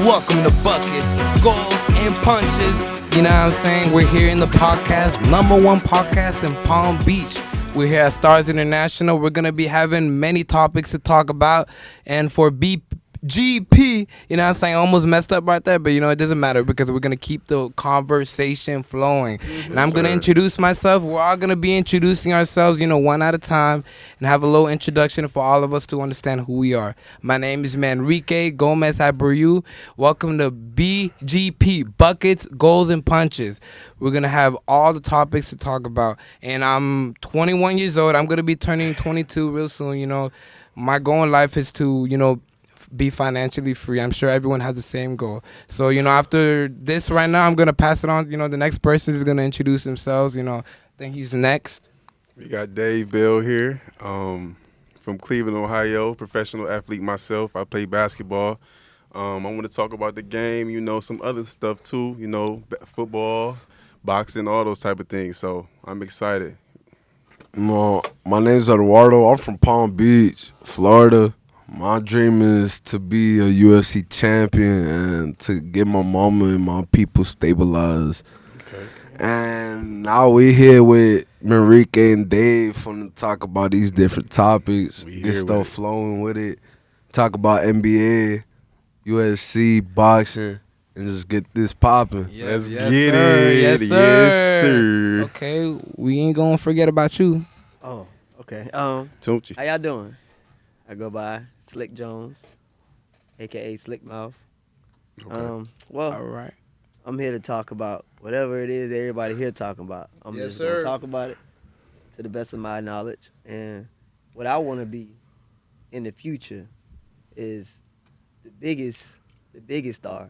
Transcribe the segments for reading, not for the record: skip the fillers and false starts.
Welcome to Buckets, Goals, and Punches. You know what I'm saying? We're here in the podcast, #1 podcast in Palm Beach. We're here at Stars International. We're going to be having many topics to talk about. And for BGP, you know what I'm saying? I almost messed up right there, but you know, it doesn't matter because we're going to keep the conversation flowing. And I'm going to introduce myself. We're all going to be introducing ourselves, you know, one at a time and have a little introduction for all of us to understand who we are. My name is Manrique Gomez Abreu. Welcome to BGP, Buckets, Goals, and Punches. We're going to have all the topics to talk about. And I'm 21 years old. I'm going to be turning 22 real soon. You know, my goal in life is to, you know, be financially free. I'm sure everyone has the same goal. So, you know, after this right now, I'm going to pass it on. You know, the next person is going to introduce themselves. You know, I think he's next. We got Dave Bell here from Cleveland, Ohio, professional athlete myself. I play basketball. I want to talk about the game, you know, some other stuff too, you know, football, boxing, all those type of things. So I'm excited. No, my name is Eduardo. I'm from Palm Beach, Florida. My dream is to be a UFC champion and to get my mama and my people stabilized. Okay. And now we here with Manrique and Dave to talk about these different topics. Get stuff flowing with it. Talk about NBA, UFC, boxing, and just get this popping. Let's get it. Yes, sir. Yes, sir. Okay, we ain't gonna forget about you. Oh, okay. Tunchi. How y'all doing? I go by Slick Jones, a.k.a. Slick Mouth. Okay. Well, All right. I'm here to talk about whatever it is everybody here talking about. I'm Yes, just going sir. to talk about it to the best of my knowledge. And what I want to be in the future is the biggest star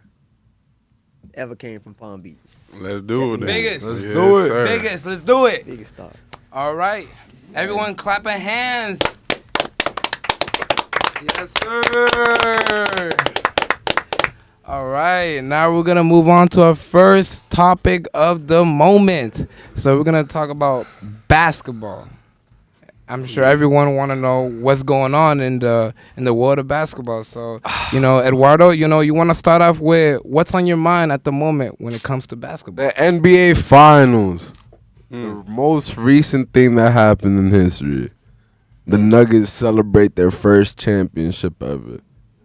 ever came from Palm Beach. Let's do it. then. Biggest. Let's Yes, do it. sir. Biggest, let's do it. Biggest star. All right. Everyone clapping hands. Yes, sir. All right. Now we're going to move on to our first topic of the moment. So we're going to talk about basketball. I'm sure everyone want to know what's going on in the world of basketball. So, you know, Eduardo, you know, you want to start off with what's on your mind at the moment when it comes to basketball? The NBA Finals, the most recent thing that happened in history. The Nuggets celebrate their first championship ever.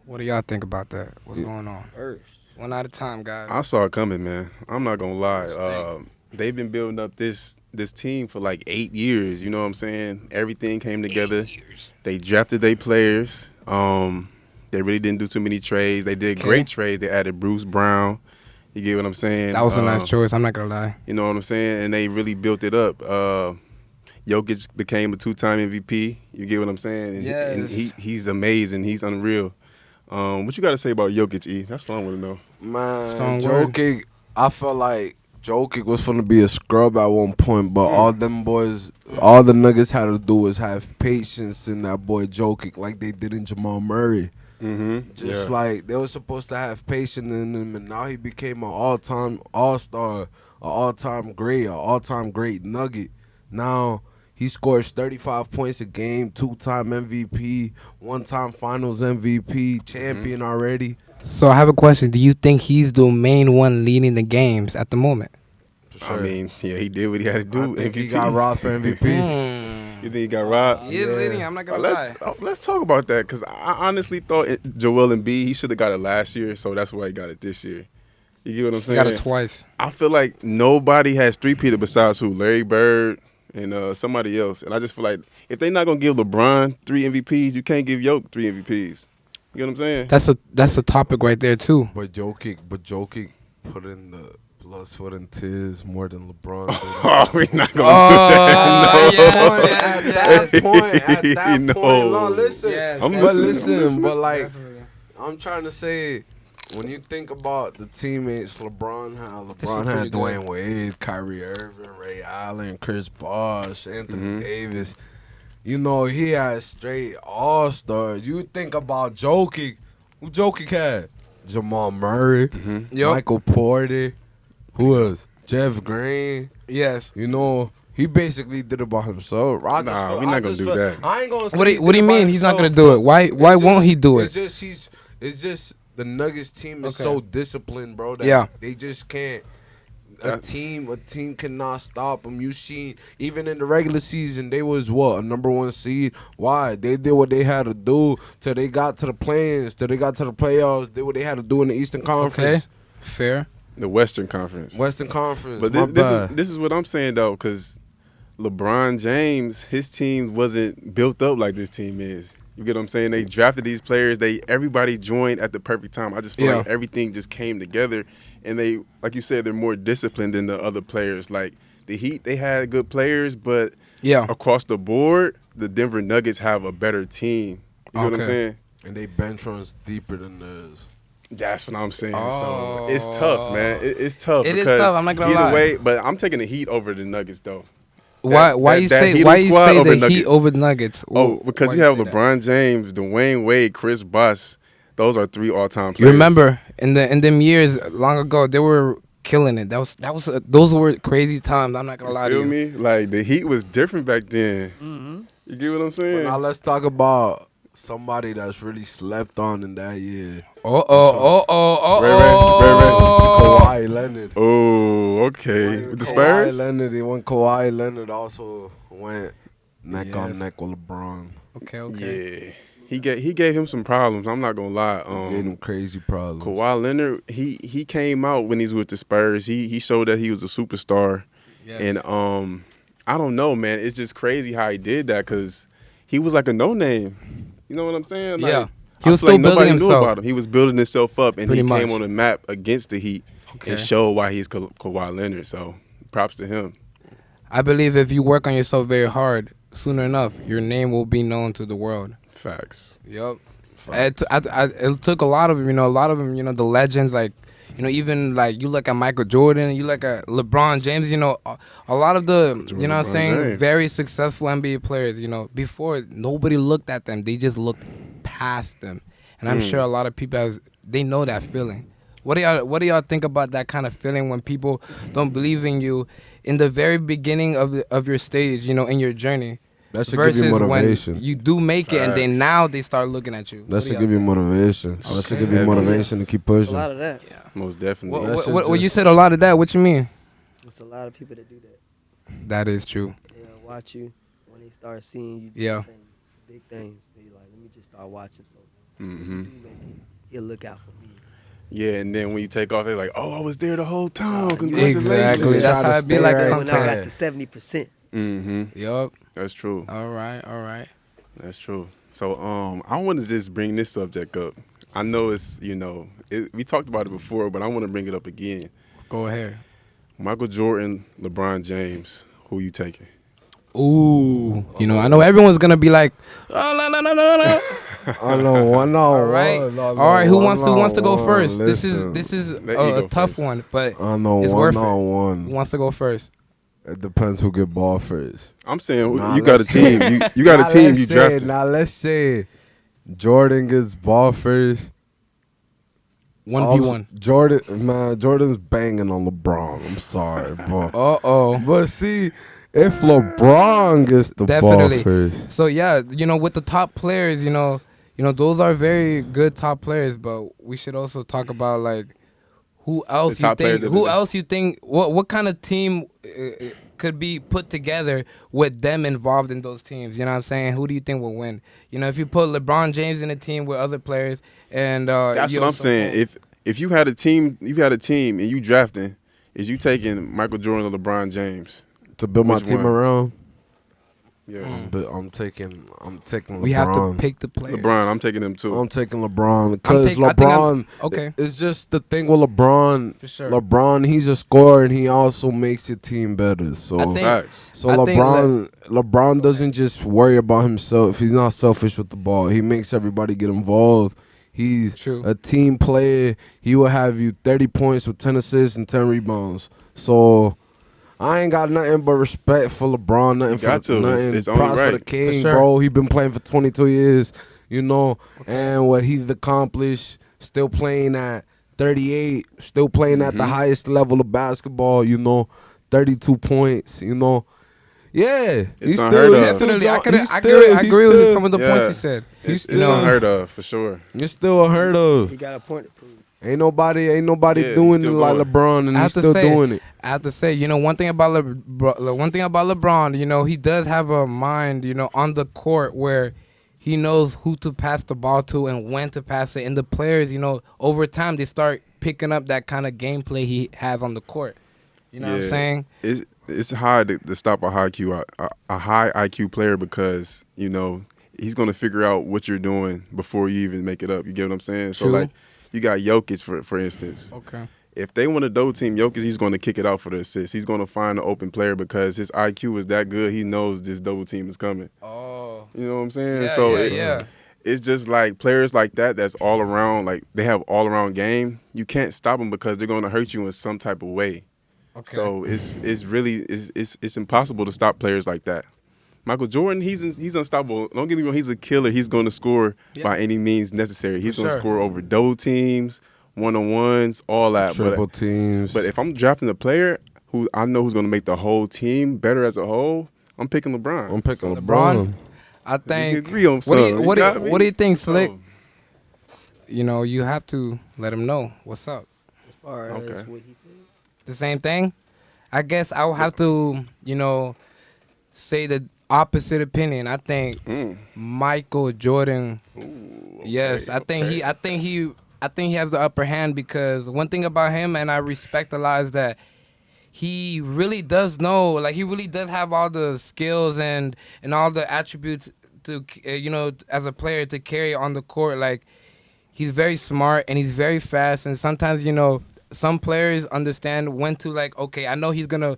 What do y'all think about that? What's going on? First. One at a time, guys. I saw it coming, man. I'm not gonna lie. They've been building up this team for like 8 years. You know what I'm saying? Everything came together. 8 years. They drafted their players. They really didn't do too many trades. They did great trades. They added Bruce Brown. You get what I'm saying? That was a nice choice. I'm not going to lie. You know what I'm saying? And they really built it up. Jokic became a 2-time MVP. You get what I'm saying? And Yes. and he's amazing. He's unreal. What you got to say about Jokic, E? That's what I want to know. Man, Strong word. Jokic, I felt like Jokic was going to be a scrub at one point, but all them boys, all the Nuggets had to do was have patience in that boy Jokic like they did in Jamal Murray. Mm-hmm. Just like they were supposed to have patience in him, and now he became an all-time all-star, an all-time great Nugget. Now he scores 35 points a game, 2-time MVP, 1-time Finals MVP, champion already. So I have a question. Do you think he's the main one leading the games at the moment? For sure. I mean, yeah, he did what he had to do. I think MVP. he got robbed for MVP. You think he got robbed? He is leading. I'm not going to lie. Let's talk about that because I honestly thought Joel Embiid, he should have got it last year, so that's why he got it this year. You get what I'm He saying? got it twice. I feel like nobody has three-peated besides who? Larry Bird and somebody else. And I just feel like if they're not going to give LeBron 3 MVPs, you can't give Jokic 3 MVPs. You know what I'm saying? That's a topic right there, too. But Jokic put in the Blood, sweat, and tears more than LeBron. Oh, we're not gonna Oh, do that. yes, At that point, No. listen, Yes, I'm but listening, listen, but like definitely. I'm trying to say, when you think about the teammates LeBron had, This is LeBron pretty had good. Dwayne Wade, Kyrie Irving, Ray Allen, Chris Bosh, Anthony Davis. You know, he had straight all-stars. You think about Jokic. Who Jokic had? Jamal Murray, Yep. Michael Porter. Who else? Jeff Green. Yes. You know, he basically did it by himself. Nah, we not gonna do that. I ain't gonna say What do he you, what do did you it by mean he's not gonna himself, do it? but Why it's won't he do It's it? just it's just the Nuggets team is Okay. so disciplined, bro. That Yeah. they just can't. A team cannot stop them. You see, even in the regular season, they was what, a #1 seed. Why? They did what they had to do till they got to the play-ins, till they got to the playoffs. Did what they had to do in the Eastern Conference, Okay. Fair. The Western Conference. Western Conference. But My this bad. is this is what I'm saying though, because LeBron James, his team wasn't built up like this team is. You get what I'm saying? They drafted these players. Everybody joined at the perfect time. I just feel like everything just came together, and they, like you said, they're more disciplined than the other players. Like the Heat, they had good players, but Yeah. across the board, the Denver Nuggets have a better team. You know what I'm Okay. saying? And they bench runs deeper than theirs. That's what I'm saying. Oh. So it's tough, man. It's tough. It is because tough, I'm not gonna either lie. way, but I'm taking the Heat over the Nuggets though. Why you that say Heat why you squad say over the Nuggets. Heat over the Nuggets? Oh, because Why you have say that? LeBron James, Dwayne Wade, Chris Bosh. Those are 3 all-time You players. remember in them years long ago they were killing it. Those were crazy times. I'm not gonna lie to Feel you. me? Like the Heat was different back then. Mm-hmm. You get what I'm But saying? now let's talk about somebody that's really slept on in that year. Kawhi Leonard. Oh, okay. With the Kawhi Spurs? Leonard, when Kawhi Leonard also went neck on Yes. neck with LeBron. Okay. Yeah. He gave him some problems. I'm not gonna lie. Gave him crazy problems. Kawhi Leonard, he came out when he's with the Spurs. He showed that he was a superstar. Yes. And I don't know, man. It's just crazy how he did that because he was like a no name. You know what I'm saying? Like, Yeah. I He was feel still like nobody building knew himself. about him. He was building himself up, and Pretty he came much. on the map against the Heat Okay. and showed why he's Kawhi Leonard. So props to him. I believe if you work on yourself very hard, sooner enough, your name will be known to the world. Facts. Yep. It took a lot of them, the legends, like, even like you look at Michael Jordan, you look at LeBron James, a lot of the, LeBron what I'm saying, James. very successful NBA players, before nobody looked at them, they just looked past them. And I'm sure a lot of people, they know that feeling. What do y'all think about that kind of feeling when people don't believe in you in the very beginning of your stage, in your journey? That should Versus give you motivation. when you do make it, and then Facts. now they start looking at you. That should give you motivation. That should give you Okay. motivation to keep A pushing. lot of that. Most definitely. That shit What you just- said a lot of that. What you mean? It's a lot of people that do that. That is true. They'll watch you when they start seeing you do Yeah. things, big things. They like, let me just start watching. So hmm when you do make it, he'll look out for me. Yeah, and then when you take off, they're like, "Oh, I was there the whole time. you- Congratulations." Exactly. You That's gotta how it be stay like right When I got sometimes. to 70%. Mm-hmm. Yup. That's true. All right. That's true. So I want to just bring this subject up. I know it's, we talked about it before, but I want to bring it up again. Go ahead. Michael Jordan, LeBron James, who you taking? Ooh. I know everyone's gonna be like, oh no. I know one on All right. one. All right. Who wants to go first? This is Let you a go tough first. one, but I know It's one worth it. on who one. wants to go first? It depends who get ball first. I'm saying Nah, you got a let's- team. You got a team you drafted. Now let's say Jordan gets ball first. 1v1. Jordan's banging on LeBron. I'm sorry, bro. Uh-oh. But see, if LeBron gets the Definitely. ball first, So yeah, with the top players, those are very good top players, but we should also talk about like who else The you top players think of the who day. else you think what kind of team could be put together with them involved in those teams, you know what I'm saying? Who do you think will win? If you put LeBron James in a team with other players and That's you what I'm also saying. put- If you had a team, and you drafting, is you taking Michael Jordan or LeBron James? to build my Which team one? around, Yes. But I'm taking LeBron. We have to pick the player. LeBron, I'm taking him too. I'm taking LeBron because I think I'm- LeBron. okay. It's just the thing with LeBron. For sure. LeBron, he's a scorer and he also makes your team better. So I think- Facts. So I think LeBron doesn't just worry about himself. He's not selfish with the ball. He makes everybody get involved. He's True. a team player. He will have you 30 points with 10 assists and 10 rebounds. So I ain't got nothing but respect for LeBron. Nothing for got to. nothing. It's only Props for right. the king, For sure. bro. He been playing for 22 years, and what he's accomplished. Still playing at 38. Still playing at the highest level of basketball. 32 points. Yeah, It's he's unheard of. Definitely, I he's agree with still- some of the points Yeah. he said. It's still- unheard of for sure. You're still unheard of. He got a point to prove. Ain't nobody Yeah, doing he's it still like going. LeBron, and I he's have to still say- doing it. I have to say, one thing about LeBron, he does have a mind, on the court where he knows who to pass the ball to and when to pass it. And the players, over time they start picking up that kind of gameplay he has on the court. You know what I'm saying? It's hard to stop a high IQ player because he's gonna figure out what you're doing before you even make it up. You get what I'm saying? So True. like you got Jokic for instance. Okay. If they want to double team Jokic, he's going to kick it out for the assist. He's going to find an open player because his IQ is that good. He knows this double team is coming. Oh. You know what I'm saying? Yeah, so yeah. it's just like players like that. That's all around. Like they have all around game. You can't stop them because they're going to hurt you in some type of way. Okay. So it's really impossible to stop players like that. Michael Jordan, he's unstoppable. Don't get me wrong, he's a killer. He's going to score by any means necessary. He's going to sure. score over double teams, one-on-ones, all that. Triple teams. But if I'm drafting a player who I know who's going to make the whole team better as a whole, I'm picking LeBron. I'm picking LeBron. LeBron. I We think. agree on What do something. you what do got you, me? what do you think, Slick? So, You have to let him know what's up. As far as Okay. what he said. The same thing. I guess I will have to, say the opposite opinion. I think Michael Jordan. Yes, I think he has the upper hand because one thing about him, and I respect a lot, is that he really does know, like he really does have all the skills and all the attributes to, as a player to carry on the court. Like he's very smart and he's very fast, and sometimes some players understand when to, like, okay, I know he's gonna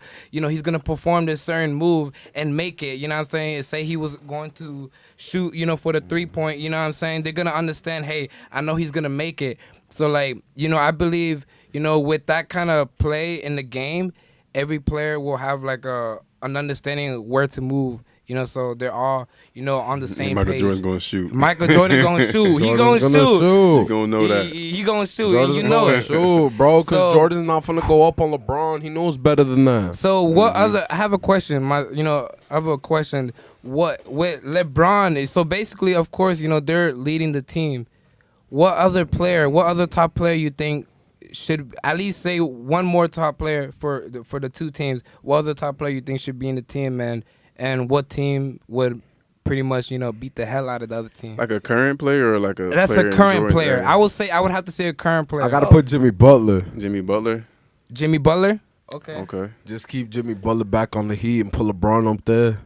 perform this certain move and make it. You know what I'm saying? Say he was going to shoot, for the 3-point. You know what I'm saying? They're gonna understand. Hey, I know he's gonna make it. So like, I believe, with that kind of play in the game, every player will have like an understanding of where to move. So they're all, on the same Michael page. Jordan's going to shoot. Michael Jordan gonna shoot. He Jordan's gonna shoot. You're going to know that. He gonna shoot. Jordan's and you know gonna it. shoot, bro, because So- Jordan's not gonna go up on LeBron. He knows better than that. So what other? I have a question. I have a question. What with LeBron? So basically, of course, they're leading the team. What other top player you think should at least say one more top player for the two teams? What other top player you think should be in the team, man? And what team would pretty much beat the hell out of the other team? Like a current player or like a That's player a in current Jordan's player. era? I would have to say a current player. I gotta put Jimmy Butler. Jimmy Butler. Jimmy Butler. Okay. Okay. Just keep Jimmy Butler back on the Heat and put LeBron up there.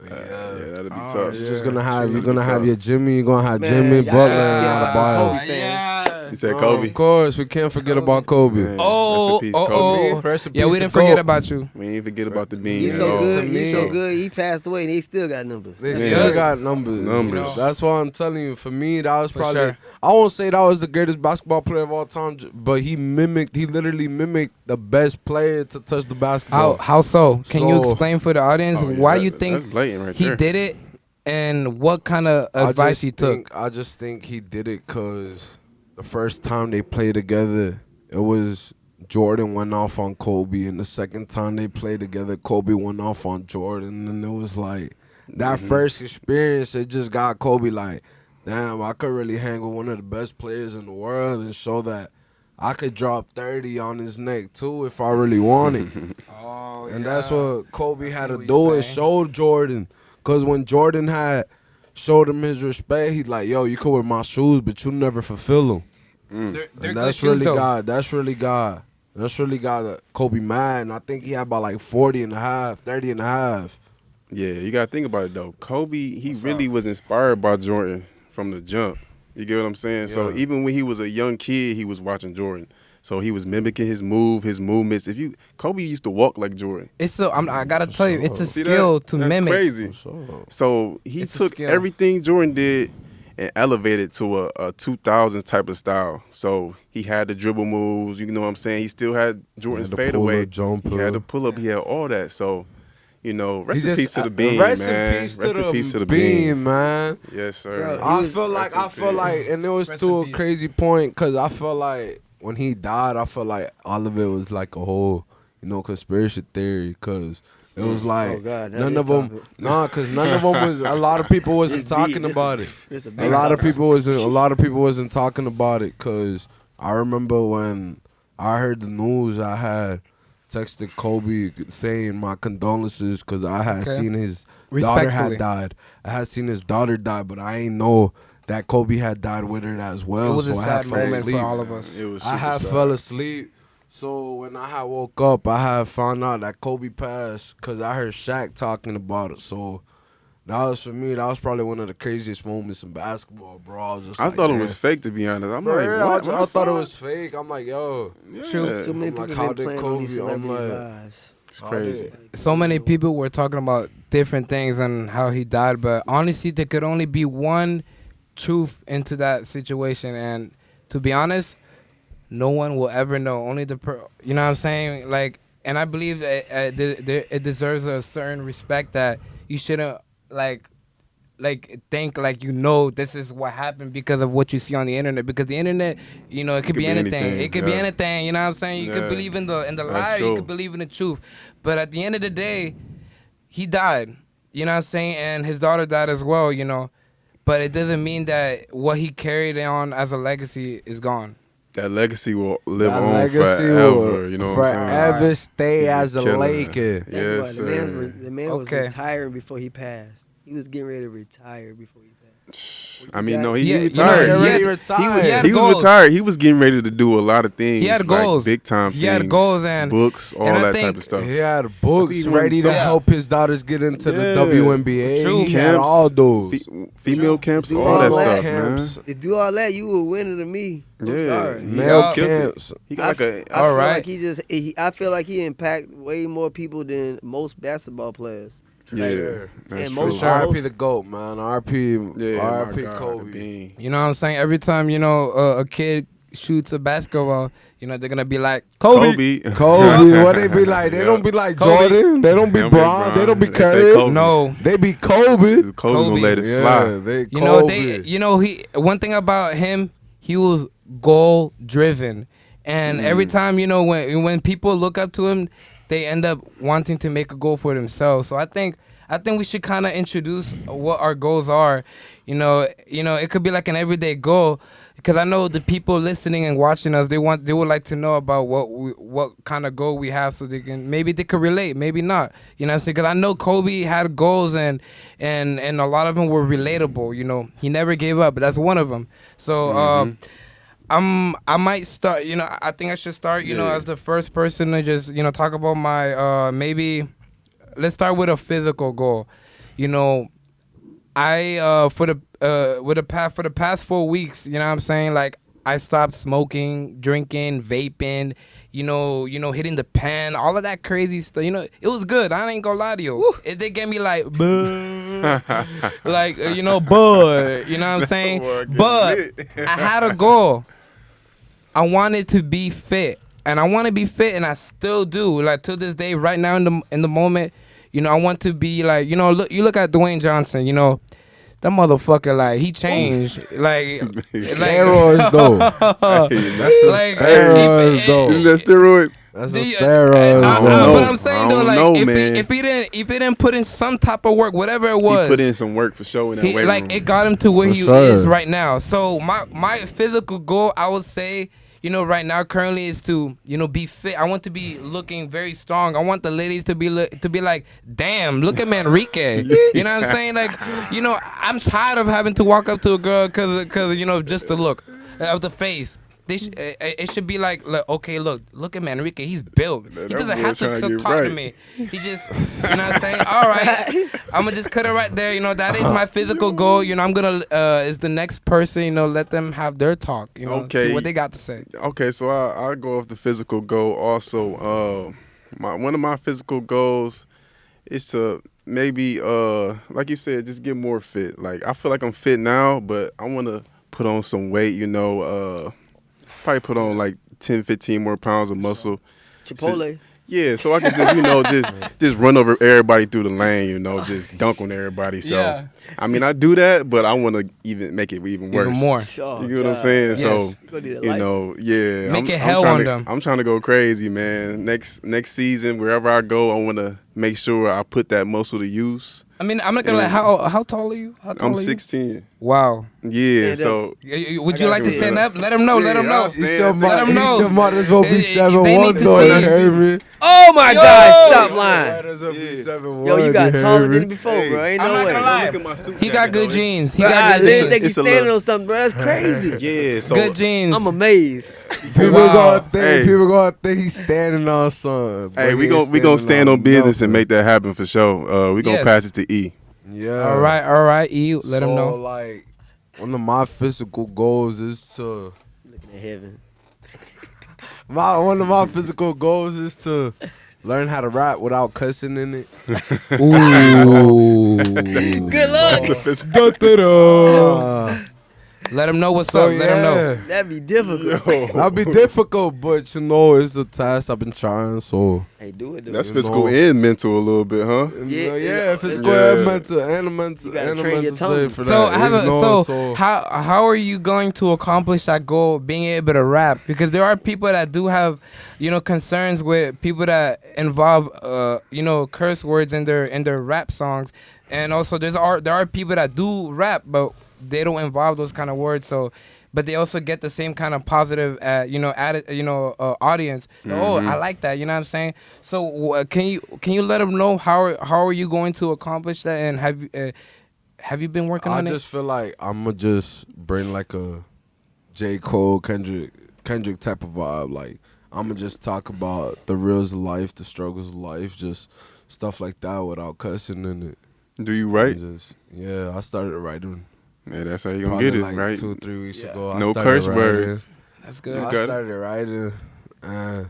Yeah, that'd be Oh, tough. You're just gonna have That'd be tough. your Jimmy. You're gonna have Man, Jimmy y'all Butler gotta and forget about Adebayo. Kobe fans. You said Kobe. Of course, we can't forget about Kobe. Man, Oh, rest in peace, Kobe. oh. Rest in Yeah, peace we to didn't forget Kobe. about you. We ain't forget about the bean. He's at so all. good. He's so Me. good. He passed away and he still got numbers. They Yeah. still got numbers. Numbers. That's why I'm telling you. For me, that was For probably. sure. I won't say that was the greatest basketball player of all time, but he literally mimicked the best player to touch the basketball. How so? Can you So- explain for the audience Oh, yeah, why you that's think blatant right he there. did it and what kind of advice he took? I just think he did it because the first time they played together, it was Jordan went off on Kobe, and the second time they played together, Kobe went off on Jordan, and it was like that first experience. It just got Kobe like, damn, I could really hang with one of the best players in the world and show that I could drop 30 on his neck too if I really wanted. Oh, And that's what Kobe had see to what do you're and saying. show Jordan. Because when Jordan had showed him his respect, he's like, yo, you could wear my shoes, but you never fulfill them. They're And good that's shoes, really though. God. That's really God. That's really God that Kobe mad. And I think he had about like 40 and a half, 30 and a half. Yeah, you gotta think about it though. Kobe, he What's really up? was inspired by Jordan from the jump. You get what I'm saying? So Yeah. even when he was a young kid, he was watching Jordan. So he was mimicking his movements. Kobe used to walk like Jordan. It's so I gotta For tell you, it's sure. a See skill that? to That's mimic. crazy. For sure. So he It's a took skill. everything Jordan did and elevated to a 2000s type of style. So he had the dribble moves. You know what I'm saying? He still had Jordan's the fadeaway. pull-up jumper. He had the pull up. He had all that. So, rest He in just- peace to the beam, rest man. in peace Rest to in peace to the the beam. beam, man. Yes, sir. Bro, I was- feel like Rest in peace. and it was Rest to in a peace. crazy point because I felt like when he died, I felt like all of it was like a whole, conspiracy theory because it was like Oh, God, now none this of them, topic. because none of them was. A lot of people wasn't This beat, talking this about a- it. this a A big lot of topic. people wasn't talking about it because I remember when I heard the news, I had texted Kobe saying my condolences because I had Okay. seen his daughter Respectfully. had died. I had seen his daughter die, but I ain't know that Kobe had died with her as well. It was a so I sad had fell moment for asleep. all of us. It was I had super fell sad. asleep. So when I had woke up, I had found out that Kobe passed because I heard Shaq talking about it. So that was for me. That was probably one of the craziest moments in basketball, bro. I was just I like, thought it man. was fake, to be honest. I'm For like, real, what? I thought it was fake. I'm like, yo, Yeah. True. So many I'm like, people how been did playing on these Kobe- I'm celebrities' like- lives. It's How crazy. did- So many people were talking about different things and how he died, but honestly, there could only be one truth into that situation, and to be honest, no one will ever know. Only you know what I'm saying? Like, and I believe that it deserves a certain respect that you shouldn't like think like this is what happened because of what you see on the internet, because the internet, it could be anything. It could be yeah. anything. You know what I'm saying? You could Yeah. believe in the That's lie, you true. could believe in the truth, but at the end of the day, he died. You know what I'm saying? And his daughter died as well. But it doesn't mean that what he carried on as a legacy is gone. That legacy will live That on legacy forever. will You know what I'm saying? forever stay He's a as a killer. Laker. Think Yes, about it. sir. The man was Okay. retiring before he passed. He was getting ready to retire before he passed. I mean, no, Yeah, he you know, retired. he already had- retired. he had He was goals. retired. He was getting ready to do a lot of things. He had like goals. big time He things. had goals and books, all and I that think type of stuff. He had books He ready to went- help his daughters get into the Yeah. WNBA. True. He had Camps, all those. Female camps, Do all all that that. stuff, Camps. man. To do all that, you were winning to me. I'm Yeah. sorry. He Male Yeah. killed it. camps. He got like a. I All feel right. like I feel like he impact way more people than most basketball players. Yeah, that's and true. most- Sure. RP the GOAT, man. RP, Yeah, RP my God, Kobe. the bean. you know what I'm saying? Every time a kid shoots a basketball, they're gonna be like Kobe. Kobe, what they be like? They Yeah. don't be like Kobe. Jordan. They don't be They don't be Bron. They don't be Bron. They say Curry. Kobe. No. They be Kobe. Kobe Kobe. gonna let it Yeah, fly. they You know, Kobe. he one thing about him, he was goal driven. And every time, when people look up to him, they end up wanting to make a goal for themselves. So I think we should kind of introduce what our goals are. It could be like an everyday goal, because I know the people listening and watching us, they would like to know about what kind of goal we have, so maybe they could relate, maybe not. You know what I'm saying? Because I know Kobe had goals and a lot of them were relatable. He never gave up, but that's one of them. So I might start. I think I should start. Yeah. As the first person to just talk about my maybe. Let's start with a physical goal. I for the past 4 weeks, what I'm saying, like, I stopped smoking, drinking, vaping, hitting the pen, all of that crazy stuff. It was good. I ain't gonna lie to you. It did get me like, like, bud. You know what I'm saying? Boy, get But lit. I had a goal. I wanted to be fit, and I want to be fit, and I still do. Like, till this day, right now in the moment, I want to be like, look at Dwayne Johnson. That motherfucker, like, he changed. like Steroids, though. Hey, that's like steroids, though. Isn't that steroid? That's Do a you- steroid. I don't though. know. But I'm saying, I though, don't like, know, if man. he didn't put in some type of work, whatever it He was, put in some work for sure in that weight room. it got him to where For he sure. is right now. So my physical goal, I would say, right now currently, is to be fit. I want to be looking very strong. I want the ladies to be like, damn, look at Manrique. You know what I'm saying? Like, I'm tired of having to walk up to a girl because just the look of the face. it should be like, look, okay, look at Manrique. He's built. He That doesn't boy have trying to to get talk to right. me. He just, you know what I'm saying? All right, I'm gonna just cut it right there. You know, that is my physical goal. You know, I'm gonna is the next person. You know, let them have their talk. You know, Okay. see what they got to say. Okay, so I go off the physical goal also. One of my physical goals is to maybe like you said, just get more fit. Like I feel like I'm fit now, but I want to put on some weight. You know, probably put on like 10, 15 more pounds of muscle. Chipotle. Yeah, so I can just, you know, just run over everybody through the lane, you know, just dunk on everybody. So, Yeah. I mean, I do that, but I want to even make it even worse. Even more. Oh, You get what I'm God. saying? Yes. So, You gonna need a you license. know, yeah. Make I'm, it hell I'm trying on to, them. I'm trying to go crazy, man. Next season, wherever I go, I want to make sure I put that muscle to use. I mean, I'm not gonna lie. How tall are you? How tall I'm are you? 16. Wow. Yeah, Stand so. Would I you gotta like to see stand it. up? Let them know. Let them Yeah, know. I'll stand. Let 'em know. He should might as well be They need 7'1", to though. see. You heard me? Oh my Yo! God! Stop Might lying. as well be Yeah. 7'1", Yo, you got heard taller me? than before, Hey, bro. Ain't I'm no not way. gonna lie. Look at my suit He got jacket, good though. jeans. He Bro, got I good didn't jeans. think you It's a standing little- on something, bro. That's crazy. Yeah, so. Good jeans. I'm amazed. People Wow. gonna think Hey. people gonna think he's standing on something. but Hey, he we ain't gonna stand standing on business and nothing. make that happen for sure. We gonna Yes. pass it to E. Yeah. All right. E, let him So, know. like, one of my physical goals is to Looking at heaven. one of my physical goals is to learn how to rap without cussing in it. Ooh. Good luck. Let him know what's So, up. Let him know. yeah. That'd be difficult. That'll be difficult, but you know, it's a task I've been trying. So Hey, do it, dude. That's You physical know. and mental a little bit, huh? Yeah, yeah, physical yeah. and mental, and mental, You gotta and train your mental tongue. side for So that. I have you a, know, so how are you going to accomplish that goal, being able to rap? Because there are people that do have, you know, concerns with people that involve, you know, curse words in their rap songs, and also there are people that do rap, but they don't involve those kind of words. So, but they also get the same kind of positive, you know, audience. Oh, I like that. You know what I'm saying? So can you let them know how are you going to accomplish that, and have you been working I on it? just feel like I'ma just bring like a J. Cole, Kendrick type of vibe. Like I'ma just talk about the reals of life, the struggles of life, just stuff like that without cussing in it. Do you write? And just, yeah, I started writing. Yeah, that's how you gonna Probably get it, like right? 2-3 weeks ago. I No started curse writing. words. That's You good. I got it. started writing, and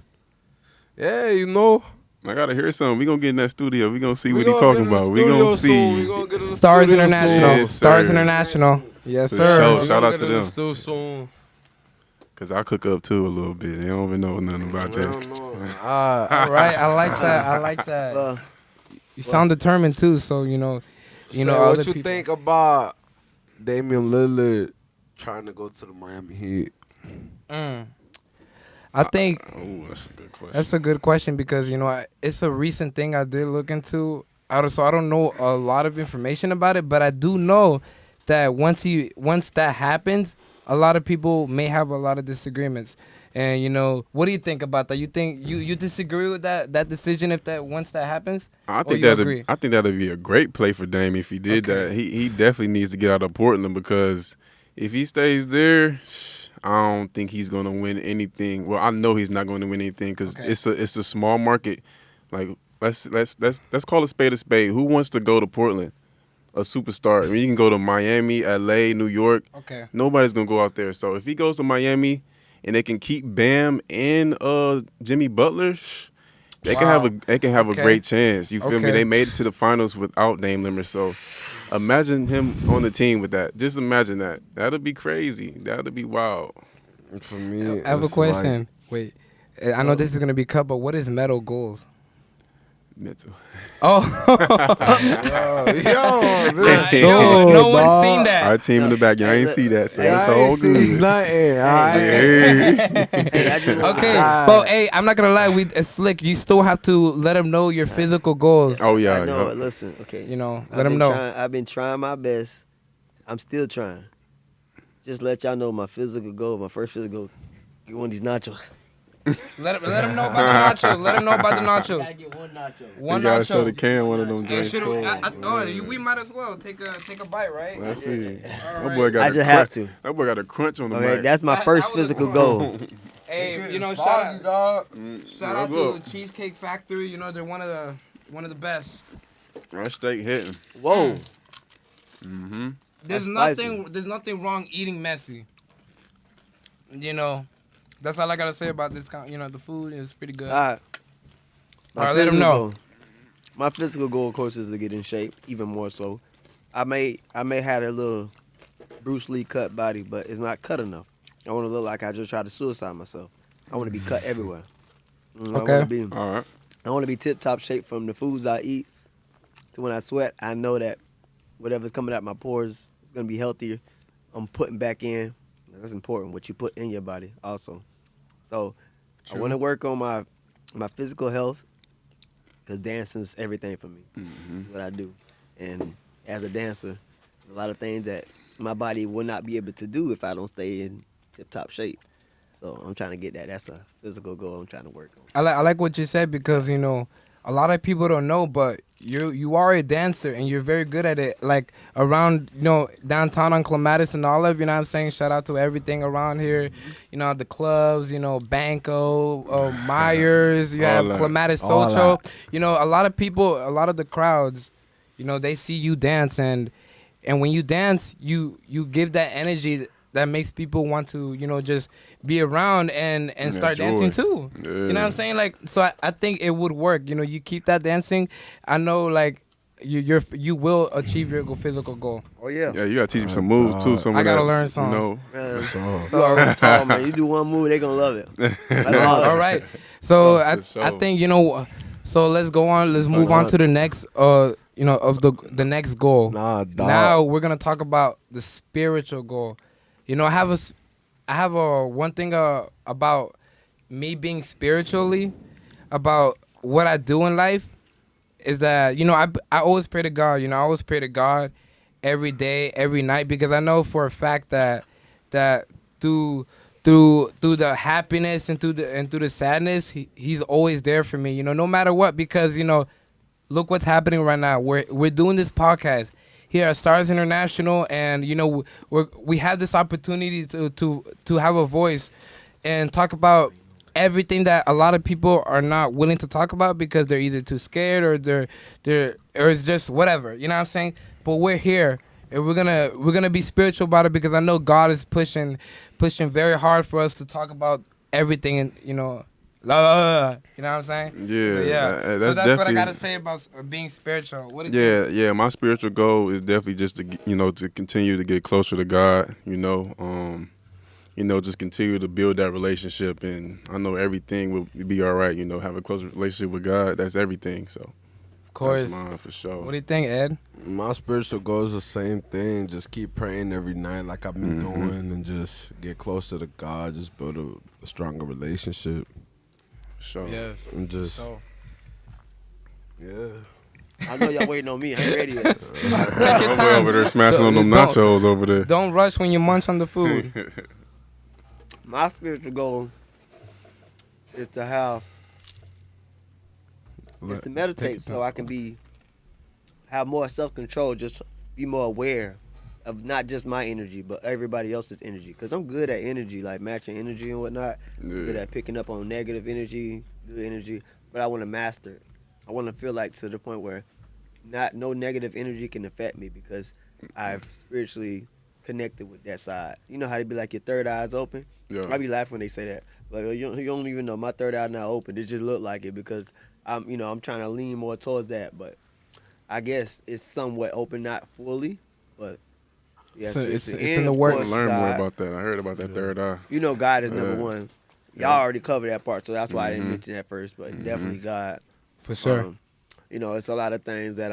yeah, you know, I gotta hear something. We gonna get in that studio. We gonna see we what he gonna talking get in the about. We studio gonna soon. We see. gonna get in the Stars studio International. soon. Yes, Stars sir. International. Yes, For sir. sure. We Shout gonna out get to in the them. studio soon. Cause I cook up too a little bit. They don't even know nothing about I that. don't know. All right, I like that. I like that. You sound determined too, so you know Say other what you people. think about Damian Lillard trying to go to the Miami Heat? I think Oh, that's a good question. that's a good question because it's a recent thing I did look into. So I don't know a lot of information about it, but I do know that once that happens, a lot of people may have a lot of disagreements. And what do you think about that? You think you disagree with that decision if once that happens? I Or think you agree? that'd be a great play for Dame if he did Okay. that. He definitely needs to get out of Portland because if he stays there, I don't think he's gonna win anything. Well, I know he's not going to win anything because Okay. it's a small market. Like let's call a spade a spade. Who wants to go to Portland? A superstar. I mean, you can go to Miami, LA, New York. Okay. Nobody's gonna go out there. So if he goes to Miami and they can keep Bam and Jimmy Butler, they can have a Okay. great chance. You feel me? Okay. They made it to the finals without Dame Lillard. So imagine him on the team with that. Just imagine that. That'd be crazy. That'd be wild. For me, I have a it's question. Wait, I know this is gonna be cut, but what is metal goals? Mental. Oh, Like, yo, this no dude, one's dog. seen that. Our team in the back, y'all ain't see that, so Hey, it's I all ain't seen good. nothing. I Hey, I just want Okay, Ah. but hey, I'm not gonna lie. It's slick. You still have to let them know your physical goals. Oh yeah, I know yeah. it. Listen, okay. Let them know. I've been trying my best. I'm still trying. Just let y'all know my physical goal. My first physical goal, get one of these nachos. Let him know about the nachos. Let him know about the Gotta nachos. get one nacho. One You gotta show the nacho. can one of them Hey, drinks too. we might as well take a bite, right? Let's see. All That boy right. got I a just have crunch. to. That boy got a crunch on the Okay, mic. that's my That first was a physical crunch. goal. Hey, you know, Foggy, dog. shout out to Look, the Cheesecake Factory. You know, they're one of the best. that steak hitting. Whoa. Mm-hmm. There's That's spicy. nothing wrong eating messy. You know, that's all I gotta say about this. You know, the food is pretty good. All right. All right, let him know. My physical goal, of course, is to get in shape even more so. I may have a little Bruce Lee cut body, but it's not cut enough. I want to look like I just tried to suicide myself. I want to be cut everywhere. Okay. All right. I want to be tip top shape from the foods I eat to when I sweat. I know that whatever's coming out my pores is gonna be healthier. I'm putting back in. That's important. What you put in your body also. So I True. want to work on my physical health because dancing is everything for me. This is what I do. And as a dancer, there's a lot of things that my body will not be able to do if I don't stay in tip-top shape. So I'm trying to get that. That's a physical goal I'm trying to work on. I like what you said because you know a lot of people don't know, but you are a dancer and you're very good at it. Like around downtown on Clematis and Olive, you know what I'm saying? Shout out to everything around here. You know the clubs, Banco, Myers. You All have that. Clematis All Social. You know a lot of people, a lot of the crowds, they see you dance and when you dance, you give that energy that makes people want to just be around and start Enjoy. dancing too. Yeah. You know what I'm saying? Like, so I think it would work. You keep that dancing. I know, like, you will achieve your physical goal. Oh, yeah. Yeah, you gotta teach him some moves too. Some I of gotta that, learn some. Man, So, you already tall, man. You do one move, they going to love it. All right. So Oh, I for I sure. think So let's go on. Let's move on to the next. Of the next goal. nah, dog. Now we're gonna talk about the spiritual goal. I have a one thing about me being spiritually, about what I do in life, is that I always pray to God. I always pray to God every day, every night, because I know for a fact that through the happiness and through the sadness, he's always there for me. No matter what, because look what's happening right now. We're doing this podcast here at Stars International, and we have this opportunity to have a voice and talk about everything that a lot of people are not willing to talk about because they're either too scared or or it's just whatever. You know what I'm saying? But we're here and we're gonna be spiritual about it because I know God is pushing very hard for us to talk about everything and you know what I'm saying? Yeah, So, that's so that's what I definitely- gotta say about being spiritual. What do you think? Yeah. My spiritual goal is definitely just to to continue to get closer to God. Just continue to build that relationship, and I know everything will be all right. Have a close relationship with God. That's everything. So Of course. that's mine for sure. What do you think, Ed? My spiritual goal is the same thing. Just keep praying every night like I've been Mhm. doing and just get closer to God. Just build a stronger relationship. For sure. Yes. And just, So yeah. I know y'all waiting on me. I ain't ready yet. take your I'm time. over there smashing on them Don't- nachos over there. Don't rush when you munch on the food. My spiritual goal is to meditate so I can have more self-control, just be more aware of not just my energy, but everybody else's energy. Because I'm good at energy, like matching energy and whatnot. Good Yeah. at picking up on negative energy, good energy, but I want to master it. I want to feel like to the point where no negative energy can affect me because I've spiritually connected with that side. You know how they be like your third eye's open? Yeah. I be laughing when they say that. Like you don't even know my third eye not open. It just look like it because I'm trying to lean more towards that. But I guess it's somewhat open, not fully, but yeah. So it's spiritually. in And the of works. I course, learn more God. about that. I heard about that third eye. You know, God is number Yeah. one. Y'all Yeah. already covered that part, so that's why I didn't Mhm. mention that first. But definitely God. For sure. It's a lot of things that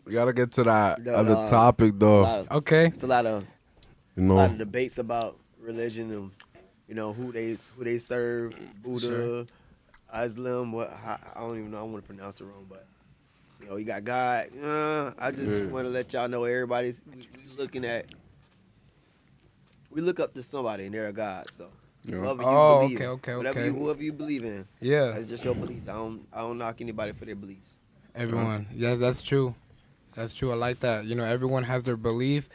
We gotta get to that The, other topic a though. lot of, Okay. it's a lot of You debates about religion and who they serve, Buddha, Islam. I don't even know. I want to pronounce it wrong, but you got God. I just Yeah. want to let y'all know we look up to somebody and they're a God. So You know? Whoever you Oh, believe. okay, Whatever okay. whoever you believe in. Yeah, That's just your beliefs. I don't knock anybody for their beliefs. everyone. Yeah, that's true. That's true. I like that. You know, everyone has their belief.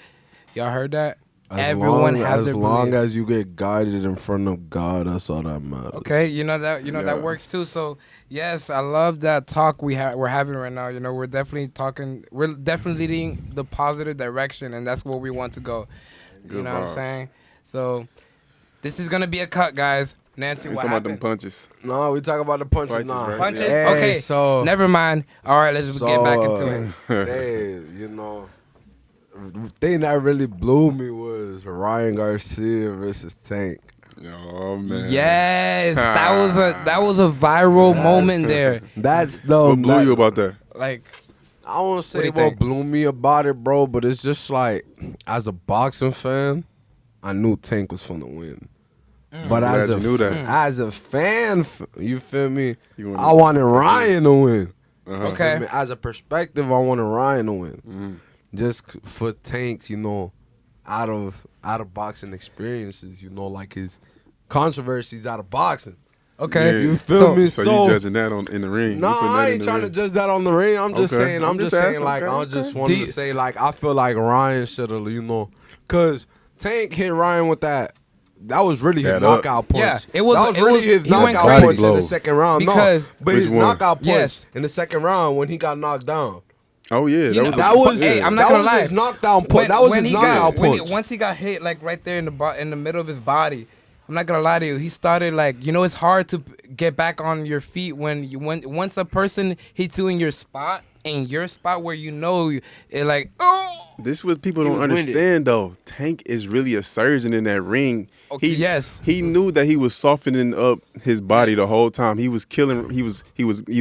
Y'all heard that? Everyone has their As long belief. as you get guided in front of God, that's all that matters. Okay, you know that Yeah. that works too. So yes, I love that talk we're having right now. You know, we're definitely talking. We're definitely leading the positive direction, and that's where we want to go. You Good know what I'm vibes. saying? So this is gonna be a cut, guys. Nancy, We what talking about them happened? punches. No, we talk about the punches Punches, now. right? Punches? Yeah. Okay. So Never mind. All right, let's get back into it. They, the thing that really blew me was Ryan Garcia versus Tank. Oh man. Yes, that was a viral moment there. That's the What blew you about that? Like, I won't What do say you what think? blew me about it, bro, but it's just like, as a boxing fan, I knew Tank was finna win. But I'm as glad a you knew that. as a fan, you feel me? You wanna- I wanted Ryan to win. Uh-huh. Okay. Feel me? As a perspective, I wanted Ryan to win. Mhm. Just for Tank's, out of boxing experiences, like his controversies out of boxing. okay, Yeah. You feel So- me? So you judging that in the ring? No, You putting that I in ain't the trying to ring? judge that on the ring. I'm just Okay. saying. I'm I'm just just saying. asking, Like, okay, I just okay. wanted Do you- to say, like, I feel like Ryan should have, cause Tank hit Ryan with that. That was really his That up. knockout punch. Yeah, it was- That was it really was- his he went knockout crazy. punch in Blow. the second round. Because- no, but Which his one? knockout punch Yes. in the second round when he got knocked down. Oh yeah, You know, That was hey, I'm not that gonna was lie. his knockdown punch. That was his knockout punch. Once he got hit like right there in the middle of his body. I'm not gonna lie to you. He started like it's hard to get back on your feet when once a person hits you in your spot where it like This what people He don't was winded. understand though. Tank is really a surgeon in that ring. Okay, yes. He knew that he was softening up his body the whole time. He was killing. He was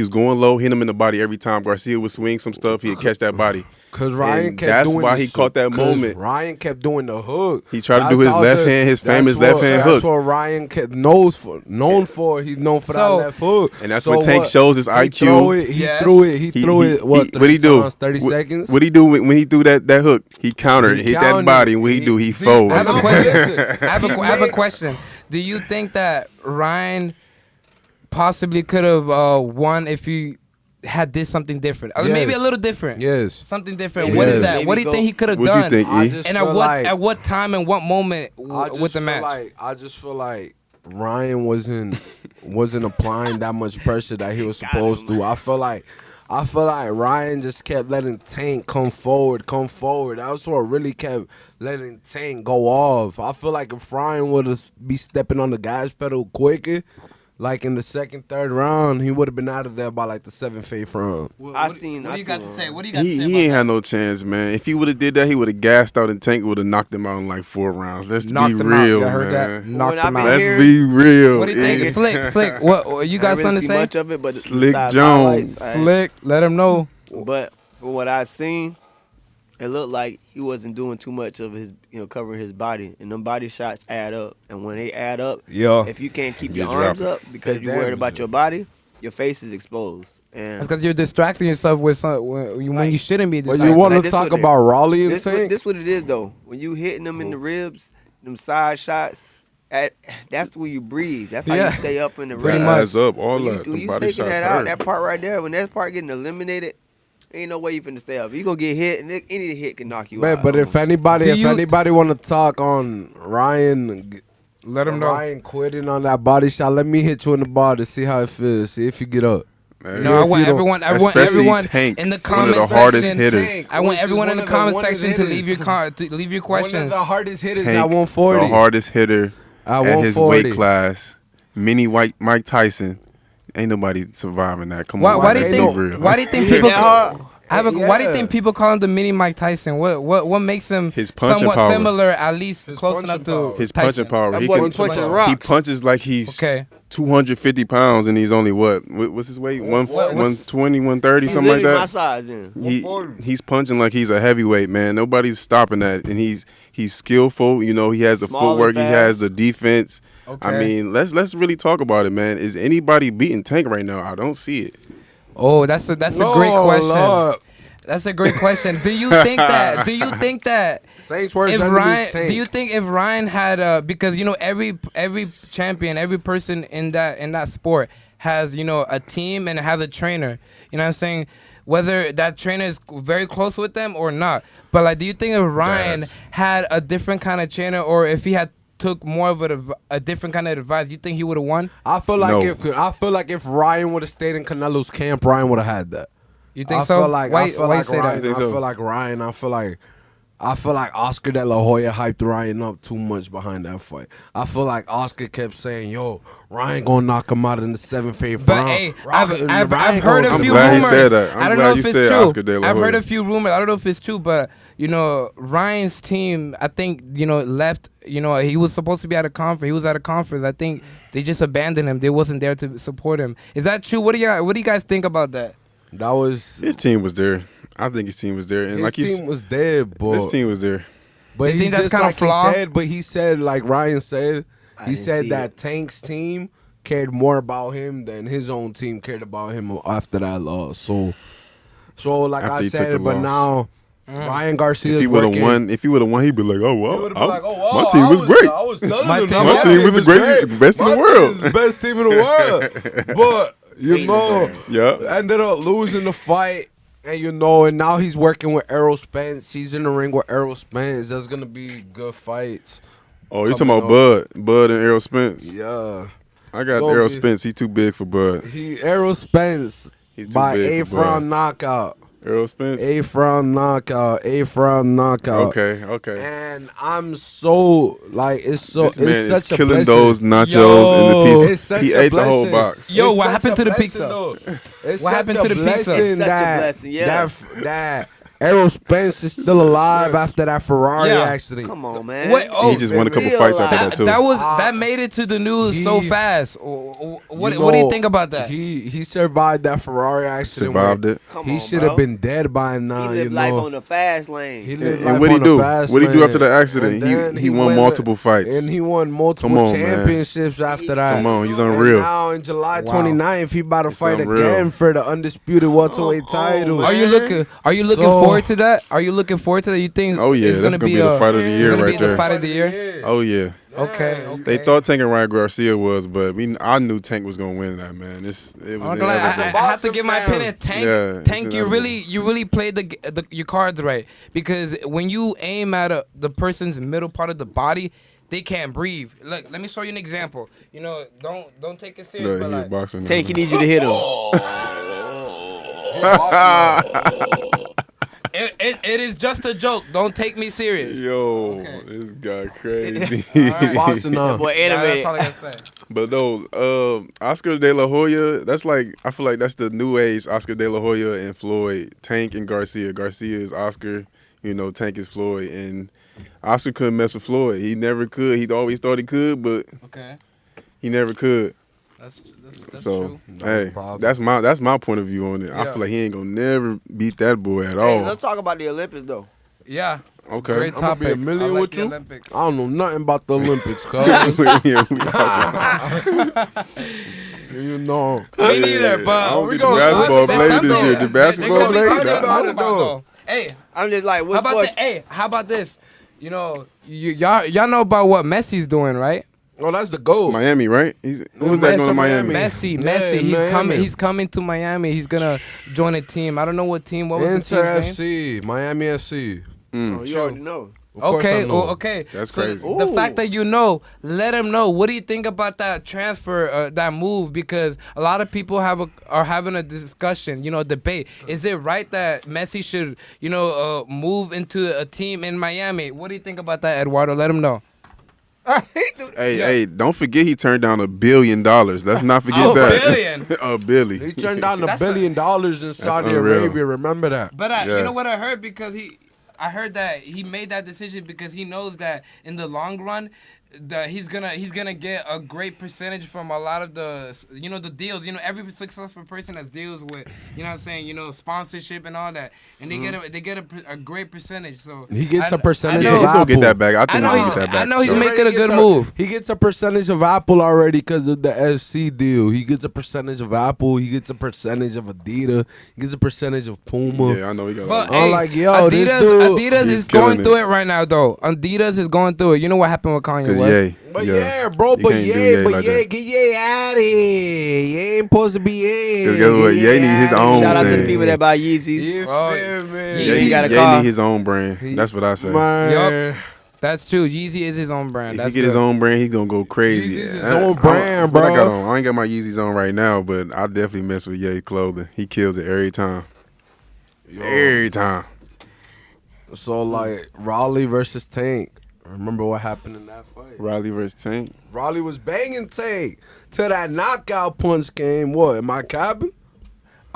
going low, hit him in the body every time. Garcia would swing some stuff. He'd catch that body. Cause Ryan And kept that's doing why the he caught that 'cause moment. Ryan kept doing the hook. He tried to do his how left hand, his famous left hand That's hook. what Ryan kept known for. He's known for that So- left hook. And that's when Tank shows his He IQ. throw it. He Yes. threw it. He threw it. What? What'd he do? 30 What- seconds. What'd he do when he threw that hook? He countered, He hit that countered. body, and what he do? He I fold. have a No, question. listen. I have a question. Do you think that Ryan possibly could have won if he had did something different? Or maybe a Yes. little different. Yes. Something different. Yes. What is that? Maybe What do you go- think he could have What'd you done? think, I E? just And feel like, at what time and what moment I just with the feel match? I just feel like Ryan wasn't applying that much pressure that he was supposed to. I feel like Ryan just kept letting Tank come forward. That's what really kept letting Tank go off. I feel like if Ryan would have be stepping on the gas pedal quicker, like in the second, third round, he would have been out of there by like the 7th, 8th round. What do you got to say? What do you got to say? He ain't had no chance, man. If he would have did that, he would have gassed out and Tank would have knocked him out in like 4 rounds. Let's Knocked be him out. real, Y'all heard that? man. Knocked When I've him been out. Let's here- be real. What do you think? E. Slick. What you got I didn't something really to see say? much of it, but Slick besides Jones. highlights, I- Slick, let him know. But from what I seen, it looked like he wasn't doing too much of his, covering his body. And them body shots add up. And when they add up, Yeah. if you can't keep You your arms drop up because They you're worried damage about it. your body, your face is exposed. That's And because you're distracting yourself with when you shouldn't be But distracted. you want like to this talk what it- about Raleigh and this Tank? what it is though. When you hitting them in the ribs, them side shots, that's where you breathe. That's how Yeah. you stay up in the Pretty ring. much. Adds up, all When you, that. when Them you body taking shots that out, hurt. that part right there, when that part getting eliminated, ain't no way you finna stay up. You gonna get hit, and any hit can knock you Man, out. but if anybody Do you- want to talk on Ryan, Let him know. Ryan quitting on that body shot, let me hit you in the bar to see how it feels. See if you get up. Man. No, I if want you don't- Especially everyone Tank, in the one of comment the hardest section. hitters. I want Which is everyone in one the of the comment hardest section to hitters. leave your One questions. of the hardest hitters Tank, at 140. the hardest hitter At at his 140. weight class. Mini White Mike Tyson. Ain't nobody surviving that. Come Why on, do you let's think? be real. Why do you think He hit people? that hard? Why do you Yeah. think people call him the mini Mike Tyson? What makes him His punching somewhat power. similar, at least His close punching enough to power. His Tyson? punching power. That He boy can, be punching he rocks. he punches like he's Okay. 250 pounds and he's only what's his weight? 120, 130, He's something like literally my that. size then. He's punching like he's a heavyweight, man. Nobody's stopping that, and he's skillful. He has the Small and footwork, he has fast. the defense. Okay. I mean, let's really talk about it, man. Is anybody beating Tank right now? I don't see it. Oh, that's a great No, question. Lord. That's a great question. Do you think that? Do you think that Saints worst if enemy is Ryan? Tank. Do you think if Ryan had because every champion, every person in that sport has a team and has a trainer. You know what I'm saying? Whether that trainer is very close with them or not. But like, do you think if Ryan That's- had a different kind of trainer, or if he had took more of a different kind of advice, you think he would have won? I feel like No. if Ryan would have stayed in Canelo's camp, Ryan would have had that. You think I so? Feel like, why I feel why like you say Ryan. that? think so? I feel like Ryan. I feel like Oscar De La Hoya hyped Ryan up too much behind that fight. I feel like Oscar kept saying, "Yo, Ryan gonna knock him out in the 7th, 8th But round." hey, Ryan I've heard a I'm few glad he rumors. said that. I'm I don't glad know you if it's said true. Oscar De La I've heard Hoya. a few rumors. I don't know if it's true, but Ryan's team, I think left. He was supposed to be at a conference. He was at a conference. I think they just abandoned him. They wasn't there to support him. Is that true? What do you guys think about that? That was His team was there. I think his team was there, and his like team was dead, but his team was there. But You he think that's just kinda like flawed? he said, but he said like Ryan said, I he didn't said see that it. Tank's team cared more about him than his own team cared about him after that loss. So like After I he took said, the but loss. now Ryan Garcia If he is would have working. won, he'd be like, "Oh He well, would've been like, "Oh, wow, my team I was great." I was telling My him, team- My team was the greatest, best in the My world. team is the best team in the world. But you know, Yeah. ended up losing the fight. And and now he's working with Errol Spence. He's in the ring with Errol Spence. There's gonna be good fights. Oh, you talking Coming about Bud and Errol Spence? Yeah. I got Gonna Errol be- Spence. He too big for Bud. Errol Spence He's too by big eighth for Bud. round knockout. Errol Spence. Eighth round knockout. Okay. And I'm so like it's This man is such a killing blessing. those nachos Yo. in the It's piece. such He a ate the whole blessing. box. Yo, It's what such happened a to the blessing, pizza? though. It's What such happened a to the pizza? blessing It's such a that, blessing, yeah. that Errol Spence is still alive after that Ferrari Yeah. accident. Come on, man. Wait, oh, He just won a couple real fights after life. that too. that made it to the news so he- fast. What do you think about that? He survived that Ferrari accident. Survived where it. Come He on, should bro. have been dead by now. He lived you life know. on the fast lane. He lived And life what'd he on the do? fast What'd he do lane. after the accident? And then He won went- multiple fights. And he won multiple Come on, man. championships after that. Come on, he's And unreal. now in July Wow. 29th, he about to It's fight unreal. again for the undisputed welterweight Oh, title. man. Are you looking So- forward to that? Are you looking forward to that? You think? Oh yeah, it's that's gonna be the fight of the it's year gonna right be the there. fight of the year. Oh yeah. Okay. They thought Tank and Ryan Garcia was, but I knew Tank was gonna win that, man. It was I'm not gonna lie, inevitable. I have to give my opinion. Tank, Yeah, it's Tank, you really played your cards right, because when you aim at the person's middle part of the body, they can't breathe. Look, let me show you an example. Don't take it serious, Look, but he a like, boxer now. Tank, he need you to hit him. it is just a joke. Don't take me serious. Yo, Okay. this guy crazy. Alright. Boxing now. Boy, Yeah, animated. that's all I gotta say. But no, Oscar De La Hoya, that's like, I feel like that's the new age Oscar De La Hoya and Floyd. Tank and Garcia. Garcia is Oscar, Tank is Floyd. And Oscar couldn't mess with Floyd. He never could. He always thought he could, but Okay, he never could. that's So true. hey, problem. that's my point of view on it. I Yeah. feel like he ain't gonna never beat that boy at Hey, all. let's talk about the Olympics, though. Yeah, Okay. great I'm gonna be topic. a million I like with the you. Olympics. I don't know nothing about the Olympics, cuz. Yeah, we talking. You know. Me neither, but I don't we get the gonna basketball There's play this something- year. The there basketball could be play. something to Nah. talk about, though. Hey, I'm just like, how what about sport? how about this? Y'all know about what Messi's doing, right? Oh, that's the goal. Miami, right? What was that Messi, going to Miami? Messi, Yeah, he's Miami. coming. He's coming to Miami. He's gonna join a team. I don't know what team. What was the Inter team's name? FC, Miami FC. Oh, you already know. Of course I Okay, know. okay. That's So crazy. The fact that let him know. What do you think about that transfer, that move? Because a lot of people are having a discussion, debate. Is it right that Messi should, move into a team in Miami? What do you think about that, Eduardo? Let him know. Hey, don't forget he turned down $1 billion. Let's not forget A that. billion? A billion. He turned down $1 That's billion in Saudi unreal. Arabia. Remember that? But Yeah. you know what I heard? Because I heard that he made that decision because he knows that in the long run, he's gonna get a great percentage from a lot of the the deals. Every successful person that deals with what I'm saying, sponsorship and all that, and they get a great percentage. So He gets a I percentage know- of he's gonna get Apple. that back. I I think know he'll he's get that back. I know he's for sure. making a good He move. He gets a percentage of Apple already because of the FC deal. He gets a percentage of Apple. He gets a percentage of Adidas. He gets a percentage of Puma. Yeah, I know he got. But I'm hey, like, yo, this dude, Adidas he's is going killing through it. it right now, though. Adidas is going through it. You know what happened with Kanye Cause West? Ye, But yeah, bro, You but can't do yeah, Ye but like yeah, that. get Ye out of here. Ye ain't supposed to be Ye. Cause guess what? Get Ye need his outta own here. Shout out to the thing. people that buy Yeezys. You Oh, feel me? Yeezy Ye got a Ye car. need his own brand. That's what I say. Man. That's true. Yeezy is his own brand. If That's he get his good. own brand, he's gonna go crazy. Yeezy's his I- own I- brand, what I got bro. on? I ain't got my Yeezys on right now, but I definitely mess with Ye clothing. He kills it every time. Yo. Every time. So like Raleigh versus Tank. Remember what happened in that fight? Riley versus Tank. Raleigh was banging Tank till that knockout punch came. What? Am I capping?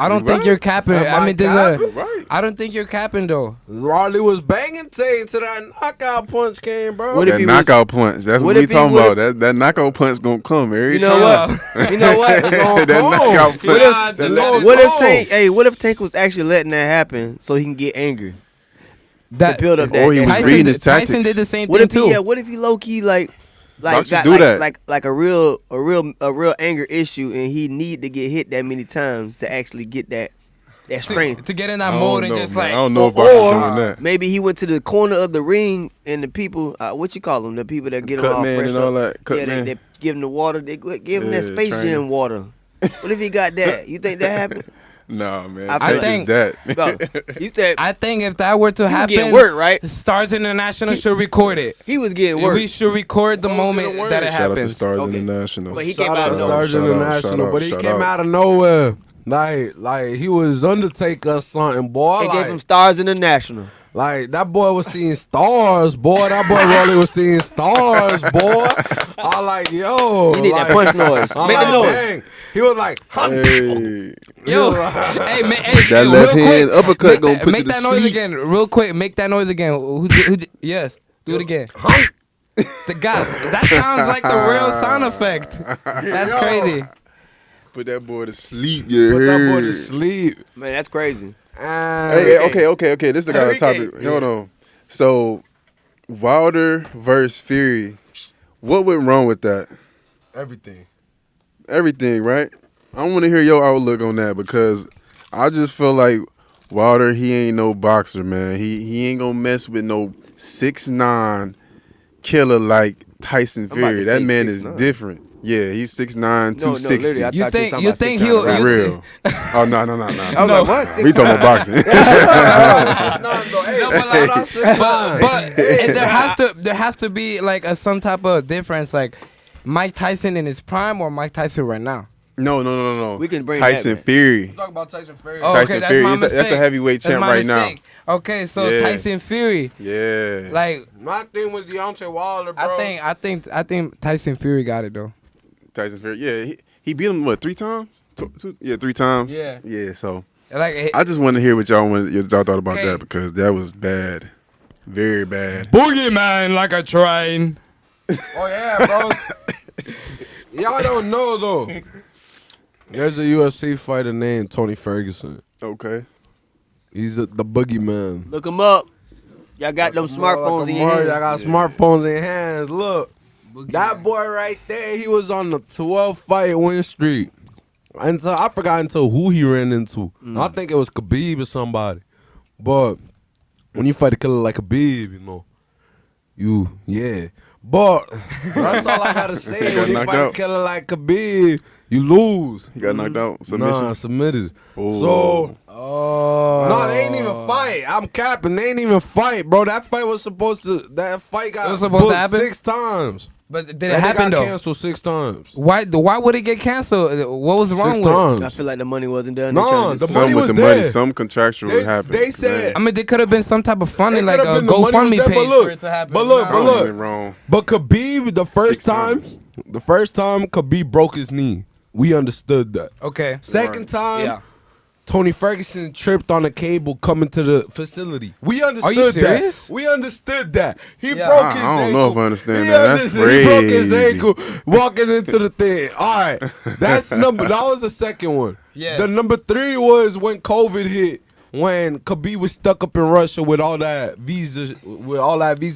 I don't You think right. you're capping. Am I I mean, capping? Right. I don't think you're capping though. Raleigh was banging Tank till that knockout punch came, bro. What if That he was- knockout punch. That's what what we if he talking would've- about. That knockout punch gonna come every You know time. what? You know what? gonna that come. knockout punch. What if- that Lord, What if go. Tank? Hey, what if Tank was actually letting that happen so he can get angry? That To build up that. Or he was that- reading his Tyson tactics. did the same What thing if he? too. Yeah. What if he low key like Boxers got do that. like a real anger issue and he need to get hit that many times to actually get that strength. To get in I that don't mode and know, just man. like I don't know if Or- boxers doing that. Maybe he went to the corner of the ring and the people, what you call them? The people that get him Cut all man fresh and up. all that. Cut Yeah, man. they give him the water. They give him that Yeah, Space trainer. Jam water. What if he got that? You think that happened? Nah, man. I Tank think- is that. Bro, you said I think if that were to he was happen, getting work, right? Stars International should record it. He was getting work. We should record the Who's moment gonna win? that it Shout out to happens. Stars Okay. International. But he Shout came out out of to nowhere. Stars Shout out, International, shout but he out, came shout out of nowhere. Like he was Undertaker or something, boy. They Like, gave him Stars International. like that boy was seeing stars, boy. That boy Rolly was seeing stars, boy. I like, yo. He need like, that punch noise. I'm Make like, the noise. dang. He was like, Hey. Yo, hey man, hey, That real left quick, hand uppercut make gonna that, put make you to that noise sleep. again, real quick. Make that noise again. Yes, do it again. The God, that sounds like the real sound effect. That's Yo. crazy. Put that boy to sleep, you put that boy to heard? sleep. Man, that's crazy. Hey, okay. This is the kind of Hurricane. topic. Hold on. So, Wilder versus Fury. What went wrong with that? Everything. Everything, right? I want to hear your outlook on that because I just feel like Wilder, he ain't no boxer, man. He ain't gonna mess with no 6'9" killer like Tyson I'm about to Fury. That say man is 6'9". different. Yeah, he's 6'9", No, 260. literally, I You thought think- were you talking think about he'll- 6'9" For you- real. Oh, no. I was like, what? We talking about boxing. Hey, But there has to be like some type of difference, like Mike Tyson in his prime or Mike Tyson right now. No. We can bring that Tyson back. Fury. Talk about Tyson Fury. Oh, Tyson okay, that's Fury. my That's a mistake. heavyweight That's champ my right now. mistake. Okay, so Yeah. Tyson Fury, Yeah. like My thing was Deontay Wilder, bro. I think Tyson Fury got it though. Tyson Fury. Yeah, he beat him, what, 3 times? Yeah, 3 times. Yeah. Yeah, so Like I just want to hear what y'all thought about Okay. that because that was bad. Very bad. boogeyman like a train. Oh yeah, bro. Y'all don't know though. There's a UFC fighter named Tony Ferguson. Okay. He's the boogeyman. Look him up. Y'all got them smartphones in your hand. Y'all got smartphones in your hands. Look, that boy right there, he was on the 12 fight win streak. Until I forgot until who he ran into. I think it was Khabib or somebody. But when you fight a killer like Khabib, yeah. But that's all I gotta say. Got When you knocked fight a out. killer like Khabib, you lose. He got knocked out. Submission. Nah, submitted. Oh. So Oh. no, they ain't even fight. I'm capping. They ain't even fight, bro. That fight was supposed to. That fight got It was supposed to booked happen? 6 times. But did And it happen they got though? canceled 6 times. Why would it get canceled? What was wrong 6 with it? times. I feel like the money wasn't done. No, They trying to the just- money Some with was the money, there. some contractual They- happened. they said- I mean, there could have been some type of funding, It like could've a been the money was GoFundMe there, but page look, for it to happen. but look, something but look. went wrong. But Khabib, the first 6 time, times. Khabib broke his knee. We understood that. Okay. Second Right. time, Yeah. Tony Ferguson tripped on a cable coming to the facility. We understood you serious? that. We understood that. He Yeah. broke his ankle. I don't know if I understand He that. That's understood. He broke his crazy. ankle walking into the thing. All right, that was the second one. Yeah. The number 3 was when COVID hit. When Khabib was stuck up in Russia with all that visa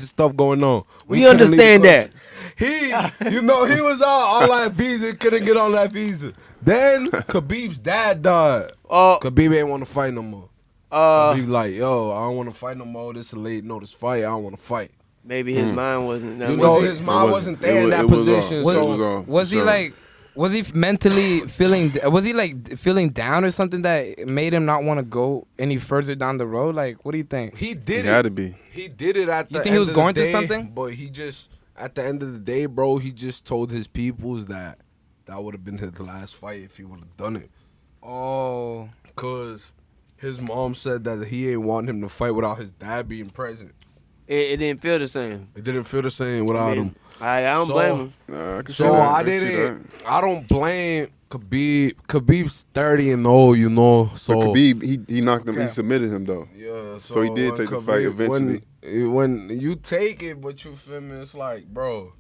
stuff going on. We understand that. He was all that visa, couldn't get on that visa. Then Khabib's dad died. Khabib ain't want to fight no more. Khabib like, yo, I don't want to fight no more. This is a late notice fight. I don't want to fight. Maybe his mind wasn't. His mind wasn't there in that position. Was he like? Was he mentally feeling? Was he like feeling down or something that made him not want to go any further down the road? Like, what do you think? He did He it. had to be. He did it at the You think end he was of going the through day, something? But he just, at the end of the day, bro, he just told his peoples that would have been his last fight if he would have done it. Oh, Because his mom said that he ain't want him to fight without his dad being present. It didn't feel the same. It didn't feel the same without him. I don't So- blame him. Nah, I can see So that. I can see didn't. that. I don't blame Khabib. Khabib's 30-0, you know. So But Khabib, he knocked him. He submitted him though. yeah. So he did when take the fight eventually. When you take it, but you feel me, it's like, bro,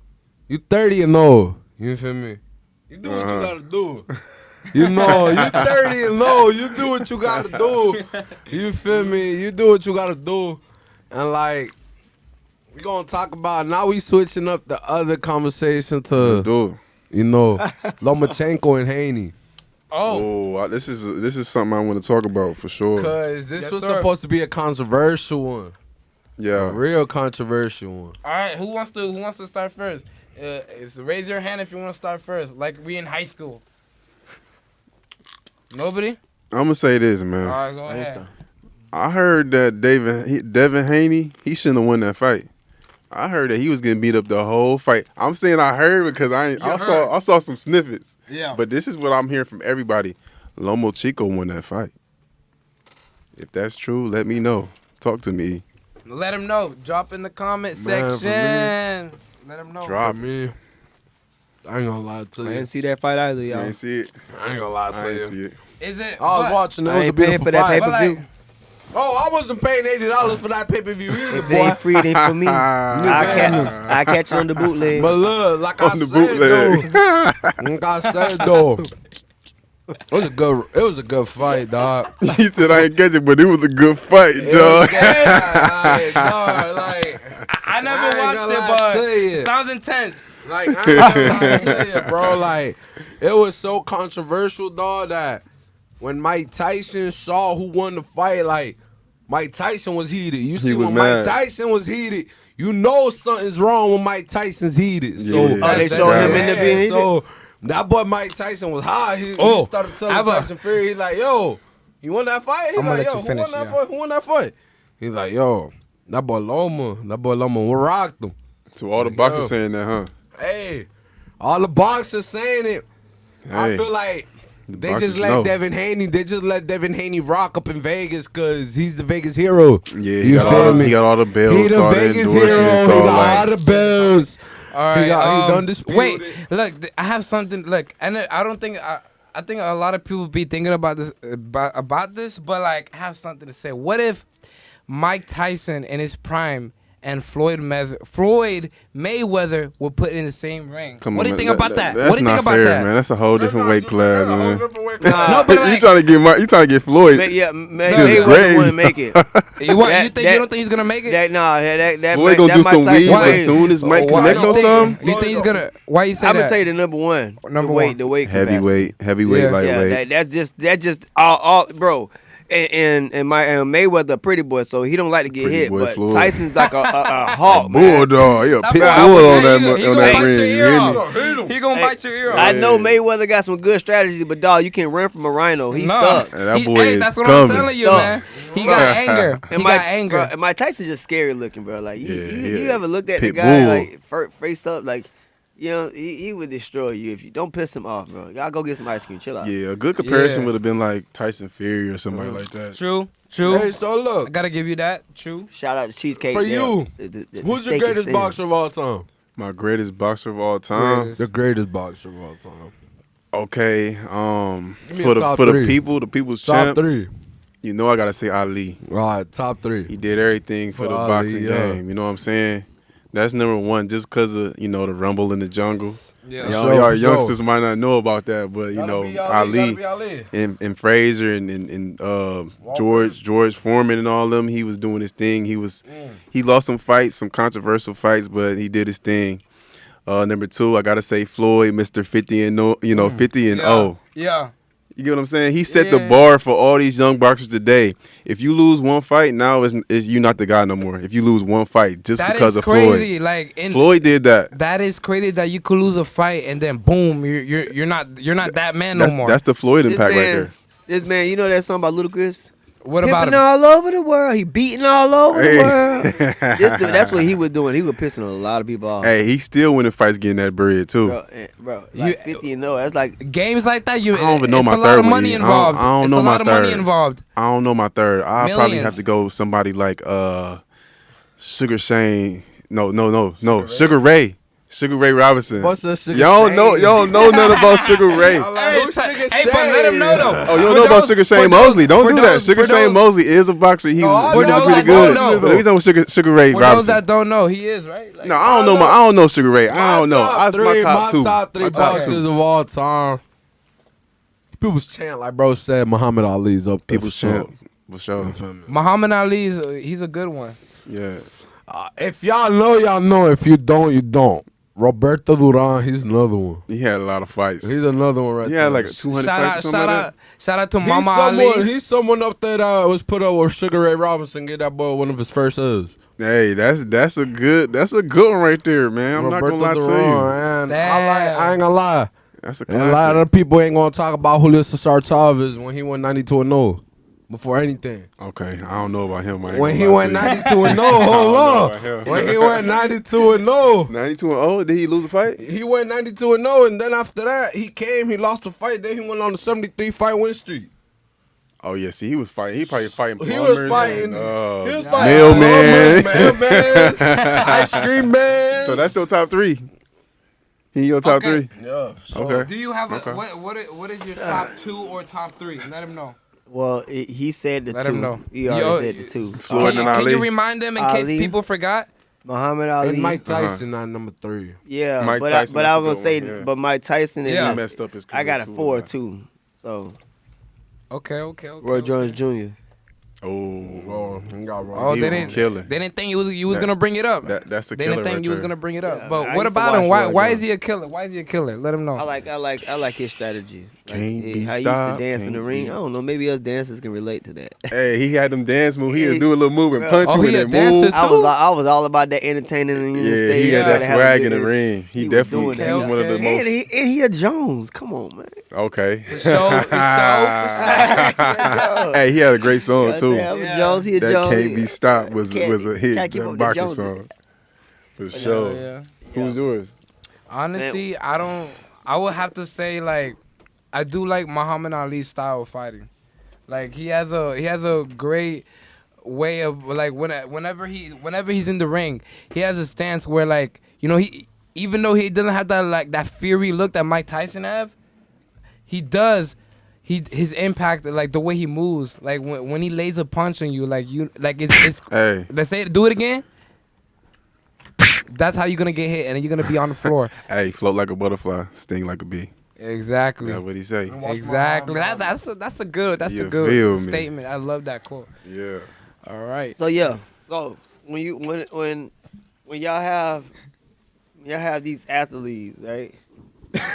you 30-0. You feel me? You do what you gotta do. You know, you 30-0. You do what you gotta do. You feel me? You do what you gotta do, and like. We gonna talk about now. We switching up the other conversation to Let's do it. Lomachenko and Haney, Oh, this is something I want to talk about for sure. cause this Yes, was sir. supposed to be a controversial one, a Yeah. real controversial one. all right. Who wants to start first? Raise your hand if you want to start first. Like we in high school. Nobody. I'm gonna say this, man. All right, go ahead. I heard that Devin Haney, he shouldn't have won that fight. I heard that he was getting beat up the whole fight. I'm saying I heard because I saw some snippets. Yeah. But this is what I'm hearing from everybody. Lomachenko won that fight. If that's true, let me know. Talk to me. Let him know. Drop in the comment Man, for section. Let him know. Drop. For me, I ain't gonna lie to I you. didn't see that fight either, I y'all. ain't see it. I ain't gonna lie I to ain't you. see it. Is it? I was but- watching. It I was a ain't paying beautiful for that fight. but, pay-per-view. like, Oh, I wasn't paying $80 for that pay-per-view either, If it boy. ain't free, it ain't for me. I catch it on the bootleg. But look, like I On the said, bootleg. though, like I said, though, it was a good fight, dog. He said I ain't catch it, but it was a good fight, It dog. was good, dog, like, I never I ain't watched gonna it, lie but to you. it sounds intense. like I ain't gonna lie to you, bro. Like, it was so controversial, dog, that when Mike Tyson saw who won the fight, like, Mike Tyson was heated. You see, was when mad. Mike Tyson was heated, you know something's wrong when Mike Tyson's heated. So, Yeah. Oh, they showed him in the being heated? So, that boy Mike Tyson was high. He started telling Tyson Fury, he's like, yo, you won that fight? He's I'm gonna like, let yo, you finish, who won that yeah. fight? Who won that fight? He's like, yo, that boy Loma rocked him. So all the boxers saying that, huh? Hey, all the boxers saying it. I Hey, feel like they boxers just let know. Devin Haney. They just let Devin Haney rock up in Vegas because he's the Vegas hero. Yeah, You feel he me? got all the belts, He the all the Vegas endorsements, hero. He all got like. all the bells. All right. He undisputed. Wait, look, I have something. Look, and I don't think I think a lot of people be thinking about this about this, but like, I have something to say. What if Mike Tyson in his prime and Floyd Mayweather were put in the same ring? Come What on, do you think man. about that? That's What do you think not about fair, that? man. That's a whole different weight class, man. No, but You like, trying to get Floyd? Mayweather grave. wouldn't make it. you that- don't think he's gonna make it? That Floyd gonna do Mike some Tyson weed way- as soon as Mike Why connect you on think- something. You think he's gonna? Why you say I'm that? gonna tell you the number one. Number the weight capacity. Heavyweight, Yeah. lightweight. Yeah, that's just all, bro. And Mayweather a pretty boy, so he don't like to get Pretty hit. boy But Floyd. Tyson's like a hawk, man. Bulldog, yeah, That pit boy- bull on he that gonna on that bite your ring. ear You off. hear me? He gonna bite your ear off. I know Mayweather got some good strategies, but dog, you can't run from a rhino. He's stuck. And that boy is that's what coming. I'm telling you, Stuck. man. He got anger. He And got anger. Bro, and Mike Tyson's just scary looking, bro. Like you yeah. ever looked at the Pit guy bull. like face up, like he would destroy you if you don't piss him off, bro. Y'all go get some ice cream, chill out. Yeah, a good comparison Yeah. would have been like Tyson Fury or somebody like that. True. Hey, so I look, gotta give you that. True. Shout out to Cheesecake. For yeah. you, The who's your steak is greatest thin. boxer of all time? My greatest boxer of all time. The greatest boxer of all time. Okay. Give me For a the top for three. the people's Top champ. 3. You know I gotta say Ali. All right, top 3. He did everything for For the Ali, boxing yeah. game. You know what I'm saying? That's number one, just cause of the Rumble in the Jungle. Yeah. For Y'all, sure, y'all for youngsters sure. might not know about that, but Ali and Frazier and George Foreman and all them, he was doing his thing. He lost some fights, some controversial fights, but he did his thing. Number 2, I gotta say Floyd, Mr. 50 and 50 and Yeah. 0. Yeah. You get what I'm saying? He set the Yeah. bar for all these young boxers today. If you lose one fight, now is you not the guy no more. If you lose one fight just That because is of crazy. Floyd. Like Floyd did that. that is crazy that you could lose a fight and then boom, you're not that man no more. That's the Floyd This impact right man, there. this man, you know that song about Ludacris? What about Pimping him? all over the world. He beating all over Hey. the world. This dude, that's what he was doing. He was pissing a lot of people off. Hey, he still winning fights getting that bread too. Bro, like You- 50 and 0. That's like Games like that, I don't even know it's my a lot third of one, money E. involved. I don't It's know a my lot of money third. involved. I don't know my third. I'll probably Millions. have to go somebody like Sugar Shane. No. Sugar Ray. Sugar Ray Robinson. What's that Sugar Y'all Shane? don't know nothing about Sugar Ray. I'm like, who's Sugar Hey, but let him know though. Oh, you don't For know about those- Sugar for Shane those- Mosley? Don't for do that. those- Sugar for Shane those- Mosley is a boxer. He No, I was know he was those pretty that don't good. know. But he's on Sugar Ray For those Robinson. that don't know, he is right. Like, No, I don't know Sugar Ray. I don't know. That's my top two. Top 3 My top boxers two. of all time. People's chant like bro said. Muhammad Ali's up there. People's for sure. champ. For sure. You feel me? Muhammad Ali, he's a good one. Yeah. If y'all know, y'all know. If you don't, you don't. Roberto Duran, he's another one. He had a lot of fights. He's another one right He there. had like 200 fights or something like that. Shout out to He's Mama someone, Ali. he's someone up there that was put up with Sugar Ray Robinson. Get that boy one of his first U's. Hey, that's a good one right there, man. I'm Roberto not gonna lie Duran, to you. man. Damn. I ain't gonna lie. That's a And a lot of classic. people ain't gonna talk about Julio Cesar Chavez when he went 92 and 0 before anything. Okay, I don't know about him. I ain't When gonna he lie went to you. 92 and 0, hold I don't know on. about him. When he went 92 and 0, 92 and 0, did he lose a fight? he went 92 and 0, and then after that he lost the fight. Then he went on a 73 fight win streak. Oh yeah, see, he was fighting. He probably fighting. He was plumbers fighting. and, He was fighting mailman. mailman, ice cream man. So that's your top 3. He your top Okay. 3. Yeah. So Okay. Do you have a, Okay. what is your top 2 or top 3? Let him know. well, he said the Let 2. him know. He already said the 2. Floyd and Can Ali. you remind them in case Ali. people forgot? Muhammad Ali. And Mike Tyson on number 3. Yeah, Mike but Tyson, I that's was a gonna good say, one, yeah. but Mike Tyson and Yeah. He messed up his career I got a too, 4 man. too. So Okay. Roy Jones Jr. Oh, Oh, he got Oh, wrong. He they was a didn't. killer. They didn't think you was That- gonna bring it up. that's a They killer didn't think right you was there. gonna bring it Yeah, up. But man, I what used to about him? watch Why Roy is he a killer? Why is he a killer? Let him know. I like his strategy. Like, Can't be how he used to stopped, dance in the can't ring. be- I don't know. Maybe us dancers can relate to that. Hey, he had them dance moves. He Yeah. would do a little move and Bro. punch Oh, you he a and dancer move. too? I was all about that entertaining in the Yeah, stage. he had Yeah. that Gotta have a swag good in the energy. ring. He was definitely doing he was that. one of the Okay. most. And he a Jones. Come on, man. Okay. For sure. Hey, he had a great song too. I'm Yeah. a Jones. He a That Jones. Can't Be Stopped was Can't- a hit. can't keep That up with the boxing Joneses. song. For sure. Yeah. Who's yours? Honestly, I would have to say like I do like Muhammad Ali's style of fighting. Like he has a great way of like whenever he's in the ring, he has a stance where like he even though he doesn't have that like that fiery look that Mike Tyson have, he does. His impact, like the way he moves, like when he lays a punch on you, like it's Hey. let's say do it again. That's how you're gonna get hit, and then you're gonna be on the floor. Hey, float like a butterfly, sting like a bee. Exactly. That's what he say. Exactly. That's a good You feel me? statement. I love that quote. Yeah. All right. So yeah. So when y'all have these athletes, right?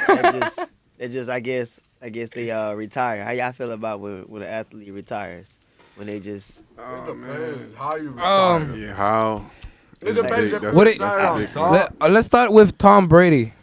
That just I guess they retire. How y'all feel about when an athlete retires? When they just Oh man. How you Yeah. How? It That's depends big. if That's- What it- that's retire a on big top. one. Let's start with Tom Brady.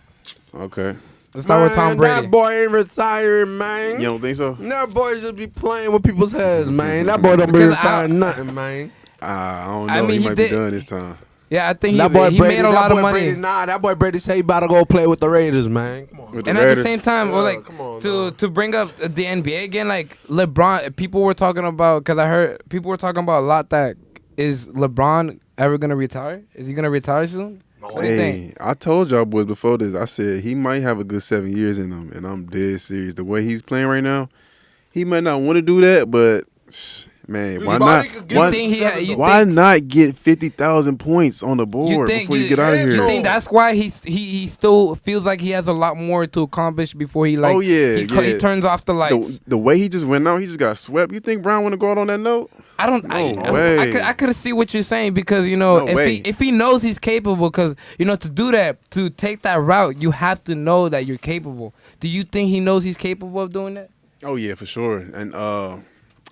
Okay. Let's start with Tom Brady. That boy ain't retiring, man. You don't think so? That boy just be playing with people's heads, man. That boy don't be Because retiring nothing, man. I don't know. I mean, he he might did- be done this time. Yeah, I think That boy he Brady, made a lot of money. Brady, that boy Brady say he about to go play with the Raiders, man. Come on. With And the at the Raiders. same time, Yeah, or like come on, to now. to bring up the NBA again, like LeBron, people were talking about because I heard people were talking about a lot that is LeBron ever gonna retire? Is he gonna retire soon? What do you think? I told y'all boys before this. I said he might have a good 7 years in him, and I'm dead serious. The way he's playing right now, he might not want to do that, but man, why not? Why not get 50,000 points on the board before you get out of here? You think that's why he still feels like he has a lot more to accomplish before he like? He turns off the lights. The way he just went out, he just got swept. You think Brown want to go out on that note? I don't. No way. I could see what you're saying because if he knows he's capable, because to do that, to take that route, you have to know that you're capable. Do you think he knows he's capable of doing that? Oh yeah, for sure. And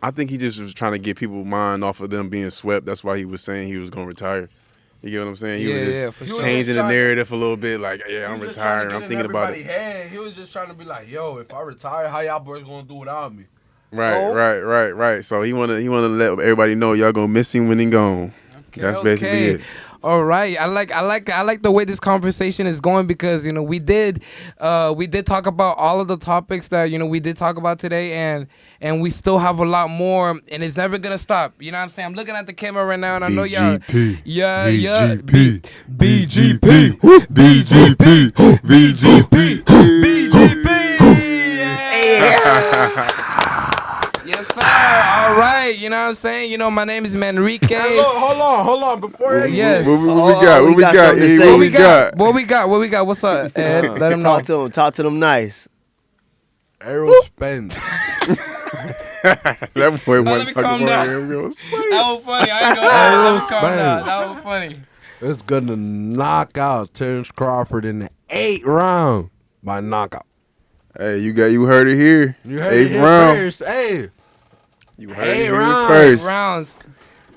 I think he just was trying to get people's mind off of them being swept. That's why he was saying he was going to retire. You get what I'm saying? He was just changing the narrative a little bit. Like, I'm retiring. I'm thinking about it. He was just trying to be like, yo, if I retire, how y'all boys going to do without me? Right. So he wanna let everybody know y'all gonna miss him when he gone. That's basically it. All right, I like the way this conversation is going because we did talk about all of the topics that we did talk about today, and we still have a lot more, and it's never gonna stop. You know what I'm saying? I'm looking at the camera right now, and I know y'all. BGP, Yes, sir. All right. You know what I'm saying? My name is Manrique. Hey, look, hold on. Before yes. What we got? What we got? What's up, Ed? Let them know. Talk to them nice. Aerospace. That boy let me calm down. That was funny. I ain't gonna lie. Let me calm down. That was funny. It's gonna knock out Terrence Crawford in the 8th round by knockout. Hey, you heard it here. You heard it here first. Hey. You heard it here first. 8 rounds.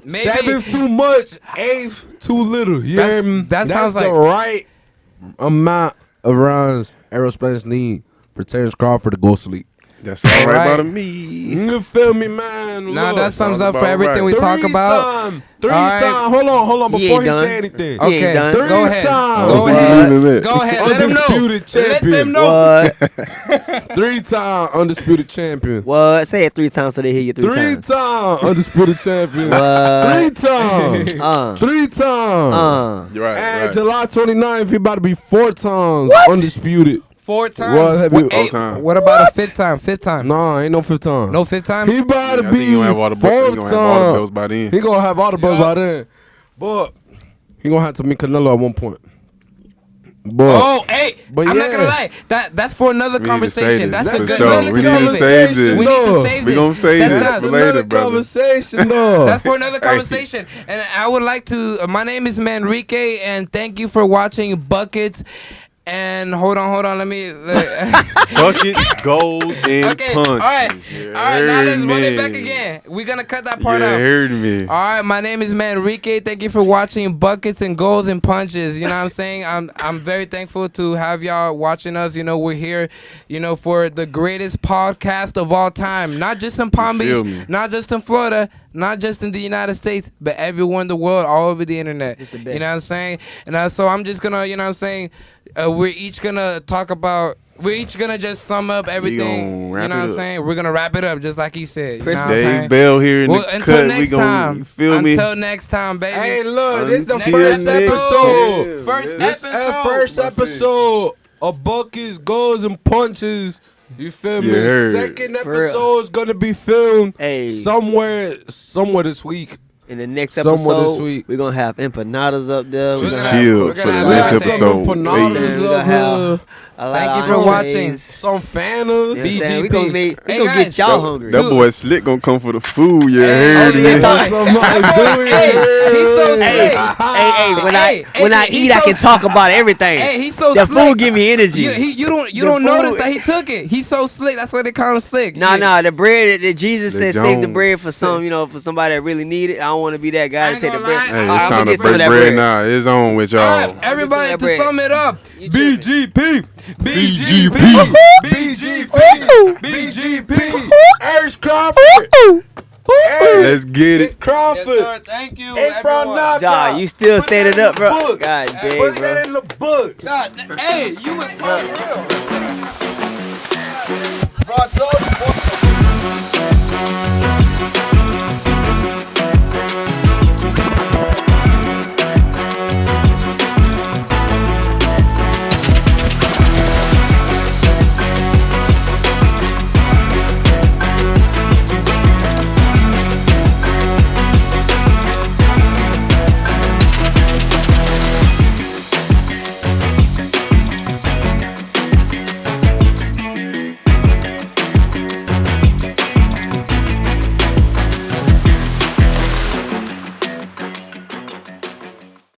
Maybe 7th too much, 8th too little. That sounds like the right amount of rounds Aerospace need for Terrence Crawford to go sleep. That's all right by me. You feel me, man? Nah, that sums up for everything we talk about. Three times. Hold on. Before he say anything. Okay, go ahead. Go ahead. Let him know. Undisputed champion. Let them know. What? 3-time undisputed champion. What? Say it 3 times so they hear you 3 times. 3-time undisputed champion. What? 3 times. 3 times. You're right. And July 29th, he about to be 4 times undisputed. 4 times. What about a 5th time? 5th time? No, ain't no 5th time. No 5th time? He about to be 4 times. He gonna have all the belts by then. He gonna have all the belts by then. But he gonna have to meet Canelo at one point. But, I'm not gonna lie. That's for another conversation. That's a good sure. We need to save this. We need to save this. We gonna save this for later, brother. Conversation, though. That's for another conversation. And I would like to. My name is Manrique, and thank you for watching Buckets. And hold on. Let me. Buckets, goals, and punches. All right. Now let's run it back again. We're gonna cut that part out. You heard me. All right. My name is Manrique. Thank you for watching Buckets and Goals and Punches. You know what I'm saying? I'm very thankful to have y'all watching us. We're here. For the greatest podcast of all time. Not just in Palm Beach. Not just in Florida. Not just in the United States, but everywhere in the world, all over the internet. It's the best. You know what I'm saying? And so I'm just gonna, we're each gonna talk about. We're each gonna just sum up everything. You know what I'm saying? We're gonna wrap it up just like he said. You know what I'm saying? Dave Bell here in the cut. Until next time. You feel me? Until next time, baby. Hey, look, this is the first episode of Buckets, Goals, and Punches. You feel me? Second episode is gonna be filmed somewhere this week. In the next episode, we're gonna have empanadas up there. Just chill for the next episode. Thank you for watching. Some Fantas. BGP. We gonna get y'all hungry. That boy Slick gonna come for the food. You heard me? He's so slick. When I eat, I can talk about everything. Hey, he's so the slick. food give me energy. You don't notice that he took it. He's so slick. That's why they call him slick. Nah. The bread that Jesus said, save the bread for for somebody that really need it. I don't want to be that guy to take the bread. Hey, it's time to break bread now. It's on with y'all. Everybody, to sum it up, BGP. Terrence Crawford. Let's get it. Crawford. Yes, thank you, everyone. Dog, you still standing up, bro. God damn, Put that in the books. God, hey, you was fucking real. Bro, I told you.